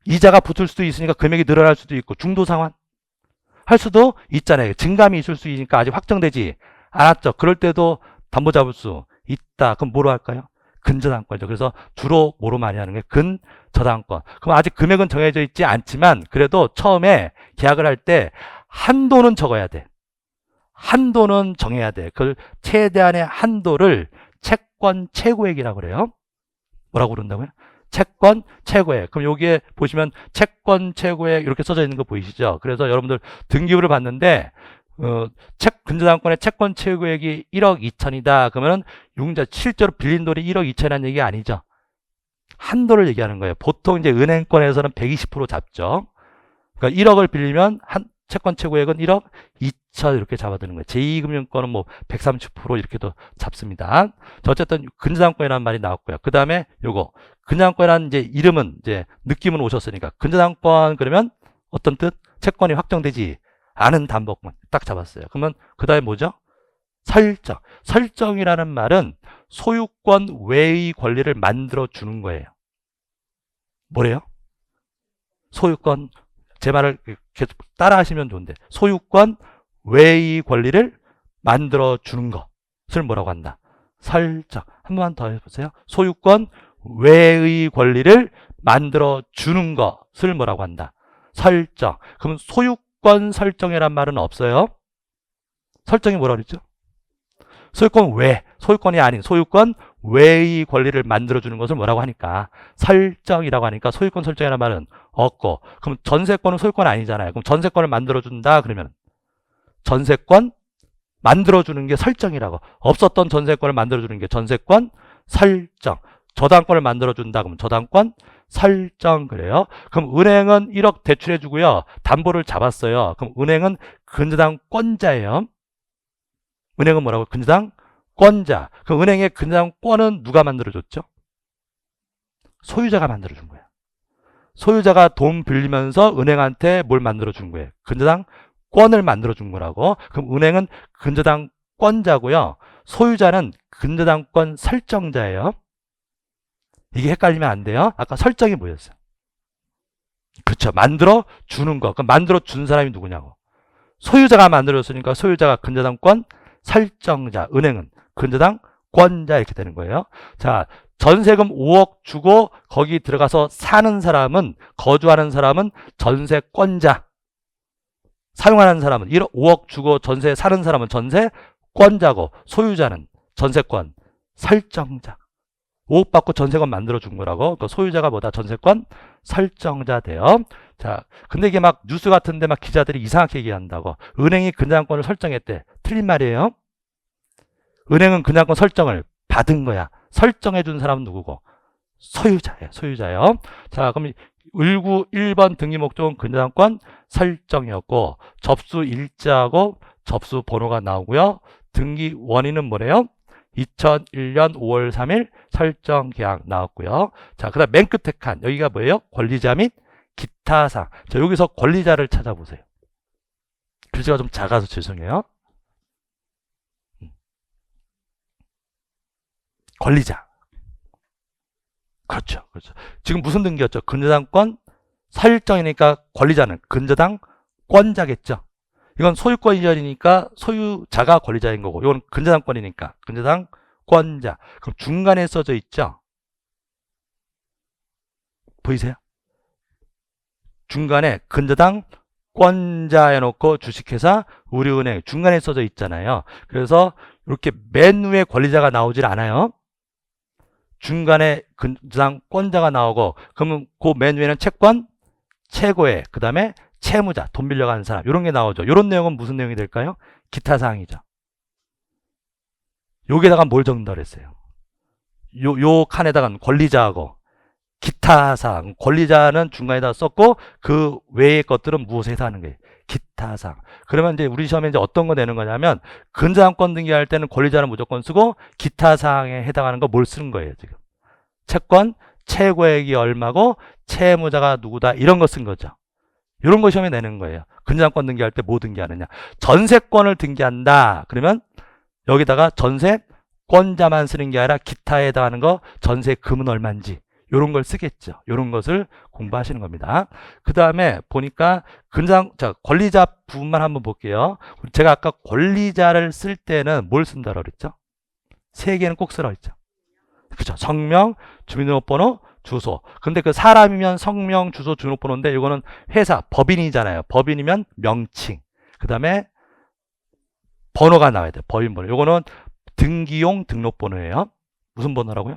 이자가 붙을 수도 있으니까 금액이 늘어날 수도 있고, 중도 상환 할 수도 있잖아요. 증감이 있을 수 있으니까 아직 확정되지 않았죠. 그럴 때도 담보 잡을 수 있다. 그럼 뭐로 할까요? 근저당권이죠. 그래서 주로 뭐로 많이 하는 게 근저당권. 그럼 아직 금액은 정해져 있지 않지만 그래도 처음에 계약을 할 때 한도는 적어야 돼. 한도는 정해야 돼. 그 최대한의 한도를 채권 최고액이라고 그래요. 뭐라고 그런다고요? 채권 최고액. 그럼 여기에 보시면 채권 최고액 이렇게 써져 있는 거 보이시죠? 그래서 여러분들 등기부를 봤는데 근저당권의 채권 최고액이 1억 2천이다. 그러면은 융자 실제로 빌린 돈이 1억 2천이라는 얘기 아니죠. 한도를 얘기하는 거예요. 보통 이제 은행권에서는 120% 잡죠. 그러니까 1억을 빌리면 채권 최고액은 1억 2천 이렇게 잡아두는 거예요. 제2금융권은 뭐 130% 이렇게도 잡습니다. 어쨌든 근저당권이라는 말이 나왔고요. 그 다음에 요거 근저당권이라는 이제 이름은 이제 느낌은 오셨으니까 근저당권 그러면 어떤 뜻? 채권이 확정되지 않은 담보권 딱 잡았어요. 그러면 그 다음에 뭐죠? 설정. 설정이라는 말은 소유권 외의 권리를 만들어 주는 거예요. 뭐래요? 소유권, 제 말을 계속 따라 하시면 좋은데, 소유권 외의 권리를 만들어 주는 것을 뭐라고 한다? 설정. 한 번 더 해보세요. 소유권 외의 권리를 만들어 주는 것을 뭐라고 한다? 설정. 그럼 소유권 설정이란 말은 없어요. 설정이 뭐라고 그랬죠? 소유권 외, 소유권이 아닌 소유권 외의 권리를 만들어주는 것을 뭐라고 하니까 설정이라고 하니까 소유권 설정이라는 말은 없고, 그럼 전세권은 소유권 아니잖아요. 그럼 전세권을 만들어준다 그러면 전세권 만들어주는 게 설정이라고. 없었던 전세권을 만들어주는 게 전세권 설정. 저당권을 만들어준다 그러면 저당권 설정. 그래요. 그럼 은행은 1억 대출해주고요, 담보를 잡았어요. 그럼 은행은 근저당권자예요. 은행은 뭐라고? 근저당권자. 그럼 은행의 근저당권은 누가 만들어줬죠? 소유자가 만들어준 거예요. 소유자가 돈 빌리면서 은행한테 뭘 만들어준 거예요? 근저당권을 만들어준 거라고. 그럼 은행은 근저당권자고요, 소유자는 근저당권 설정자예요. 이게 헷갈리면 안 돼요. 아까 설정이 뭐였어요? 그렇죠. 만들어주는 거. 그럼 만들어준 사람이 누구냐고. 소유자가 만들어줬으니까 소유자가 근저당권 설정자, 은행은 근저당권자 이렇게 되는 거예요. 자, 전세금 5억 주고 거기 들어가서 사는 사람은, 거주하는 사람은 전세권자. 사용하는 사람은 5억 주고 전세 사는 사람은 전세권자고, 소유자는 전세권 설정자. 5억 받고 전세권 만들어준 거라고. 그 소유자가 뭐다? 전세권 설정자 돼요. 자, 근데 이게 막 뉴스 같은데 막 기자들이 이상하게 얘기한다고. 은행이 근저당권을 설정했대. 틀린 말이에요. 은행은 근저당권 설정을 받은 거야. 설정해준 사람은 누구고? 소유자예요. 소유자요. 자, 그럼 1번 등기 목적은 근저당권 설정이었고 접수 일자하고 접수 번호가 나오고요. 등기 원인은 뭐래요? 2001년 5월 3일 설정 계약 나왔고요. 자, 그다음 맨 끝에 칸 여기가 뭐예요? 권리자 및 기타 사항. 자, 여기서 권리자를 찾아보세요. 글자가 좀 작아서 죄송해요. 권리자. 그렇죠. 그렇죠. 지금 무슨 등기였죠? 근저당권 설정이니까 권리자는 근저당권자겠죠. 이건 소유권 이전이니까 소유자가 권리자인 거고, 이건 근저당권이니까 근저당권자. 그럼 중간에 써져 있죠? 보이세요? 중간에 근저당권자 해놓고 주식회사, 우리은행 중간에 써져 있잖아요. 그래서 이렇게 맨 위에 권리자가 나오질 않아요. 중간에 근저당권자가 나오고, 그러면 그 맨 위에는 채권, 최고의, 그 다음에 채무자, 돈 빌려가는 사람, 이런 게 나오죠. 이런 내용은 무슨 내용이 될까요? 기타 사항이죠. 여기다가 뭘 적는다 그랬어요? 요 칸에다가 권리자하고 기타 사항, 권리자는 중간에다 썼고 그 외의 것들은 무엇에 해당하는 거예요? 기타 사항. 그러면 이제 우리 시험에 이제 어떤 거 내는 거냐면 근저당권 등기할 때는 권리자는 무조건 쓰고 기타 사항에 해당하는 거 뭘 쓰는 거예요, 지금. 채권, 최고액이 얼마고 채무자가 누구다 이런 거 쓴 거죠. 이런 거 시험에 내는 거예요. 근저당권 등기할 때 뭐 등기하느냐? 전세권을 등기한다. 그러면 여기다가 전세권자만 쓰는 게 아니라 기타에 해당하는 거 전세금은 얼마인지 이런 걸 쓰겠죠. 이런 것을 공부하시는 겁니다. 그 다음에 보니까 권리자 부분만 한번 볼게요. 제가 아까 권리자를 쓸 때는 뭘 쓴다고 그랬죠? 세 개는 꼭 쓰라고 했죠. 그죠? 성명, 주민등록번호, 주소. 근데 그 사람이면 성명, 주소, 주민등록번호인데 이거는 회사, 법인이잖아요. 법인이면 명칭. 그 다음에 번호가 나와야 돼요. 법인번호. 이거는 등기용 등록번호예요. 무슨 번호라고요?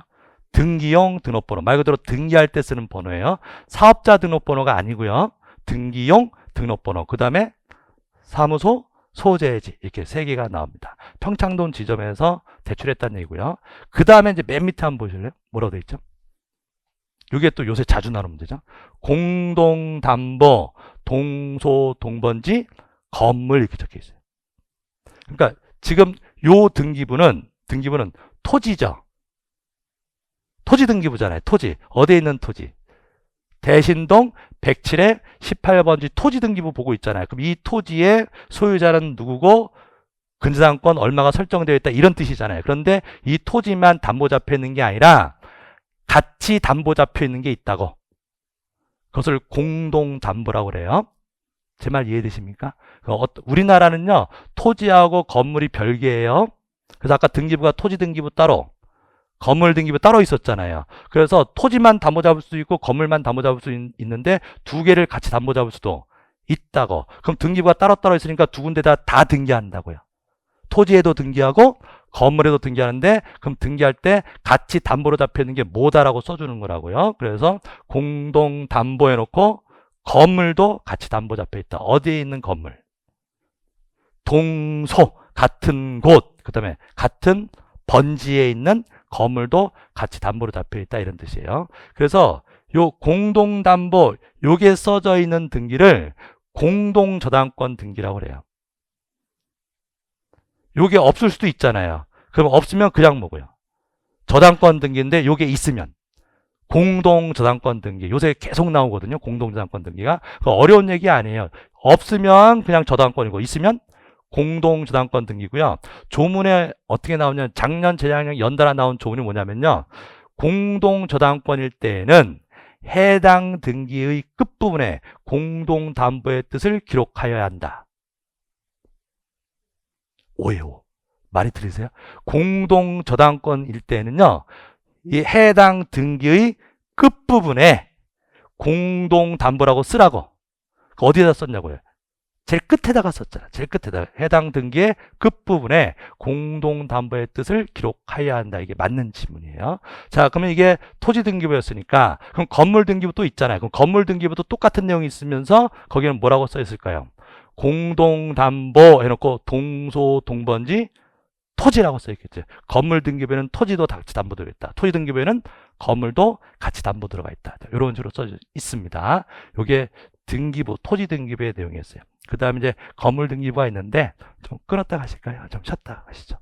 등기용 등록번호. 말 그대로 등기할 때 쓰는 번호예요. 사업자 등록번호가 아니고요. 등기용 등록번호. 그 다음에 사무소 소재지 이렇게 세 개가 나옵니다. 평창동 지점에서 대출했다는 얘기고요. 그 다음에 이제 맨 밑에 한번 보실래요? 뭐라고 돼 있죠? 이게 또 요새 자주 나오는 문제죠. 공동담보, 동소, 동번지, 건물 이렇게 적혀 있어요. 그러니까 지금 요 등기부는 토지죠. 토지 등기부잖아요. 토지. 어디에 있는 토지? 대신동 107에 18번지 토지 등기부 보고 있잖아요. 그럼 이 토지의 소유자는 누구고 근저당권 얼마가 설정되어 있다 이런 뜻이잖아요. 그런데 이 토지만 담보 잡혀 있는 게 아니라 같이 담보 잡혀 있는 게 있다고. 그것을 공동담보라고 그래요. 제 말 이해되십니까? 우리나라는요. 토지하고 건물이 별개예요. 그래서 아까 등기부가 토지 등기부 따로 건물 등기부 따로 있었잖아요. 그래서 토지만 담보 잡을 수 있고 건물만 담보 잡을 수 있는데 두 개를 같이 담보 잡을 수도 있다고. 그럼 등기부가 따로따로 있으니까 두 군데다 다 등기한다고요. 토지에도 등기하고 건물에도 등기하는데 그럼 등기할 때 같이 담보로 잡혀 있는 게 뭐다라고 써주는 거라고요. 그래서 공동 담보해 놓고 건물도 같이 담보 잡혀 있다. 어디에 있는 건물? 동소, 같은 곳, 그 다음에 같은 번지에 있는 건물도 같이 담보로 잡혀 있다 이런 뜻이에요. 그래서 요 공동담보 요게 써져 있는 등기를 공동저당권 등기라고 그래요. 요게 없을 수도 있잖아요. 그럼 없으면 그냥 뭐고요? 저당권 등기인데 요게 있으면 공동저당권 등기. 요새 계속 나오거든요. 공동저당권 등기가. 어려운 얘기 아니에요. 없으면 그냥 저당권이고 있으면 공동저당권 등기고요. 조문에 어떻게 나오냐면 작년, 재작년 연달아 나온 조문이 뭐냐면요. 공동저당권일 때에는 해당 등기의 끝부분에 공동담보의 뜻을 기록하여야 한다. 오해요. 말이 들리세요? 공동저당권일 때는요. 이 해당 등기의 끝부분에 공동담보라고 쓰라고. 어디에다 썼냐고요? 제일 끝에다가 썼잖아. 제일 끝에다가. 해당 등기의 끝부분에 공동담보의 뜻을 기록해야 한다. 이게 맞는 지문이에요. 자, 그러면 이게 토지 등기부였으니까 그럼 건물 등기부 또 있잖아요. 그럼 건물 등기부도 똑같은 내용이 있으면서 거기는 뭐라고 써 있을까요? 공동담보 해놓고 동소, 동번지, 토지라고 써 있겠죠. 건물 등기부에는 토지도 같이 담보되겠다. 토지 등기부에는 건물도 같이 담보 들어가 있다. 이런 식으로 써 있습니다. 이게 등기부, 토지 등기부의 내용이었어요. 그 다음에 이제 건물 등기부가 있는데 좀 끊었다 가실까요? 좀 쉬었다 가시죠.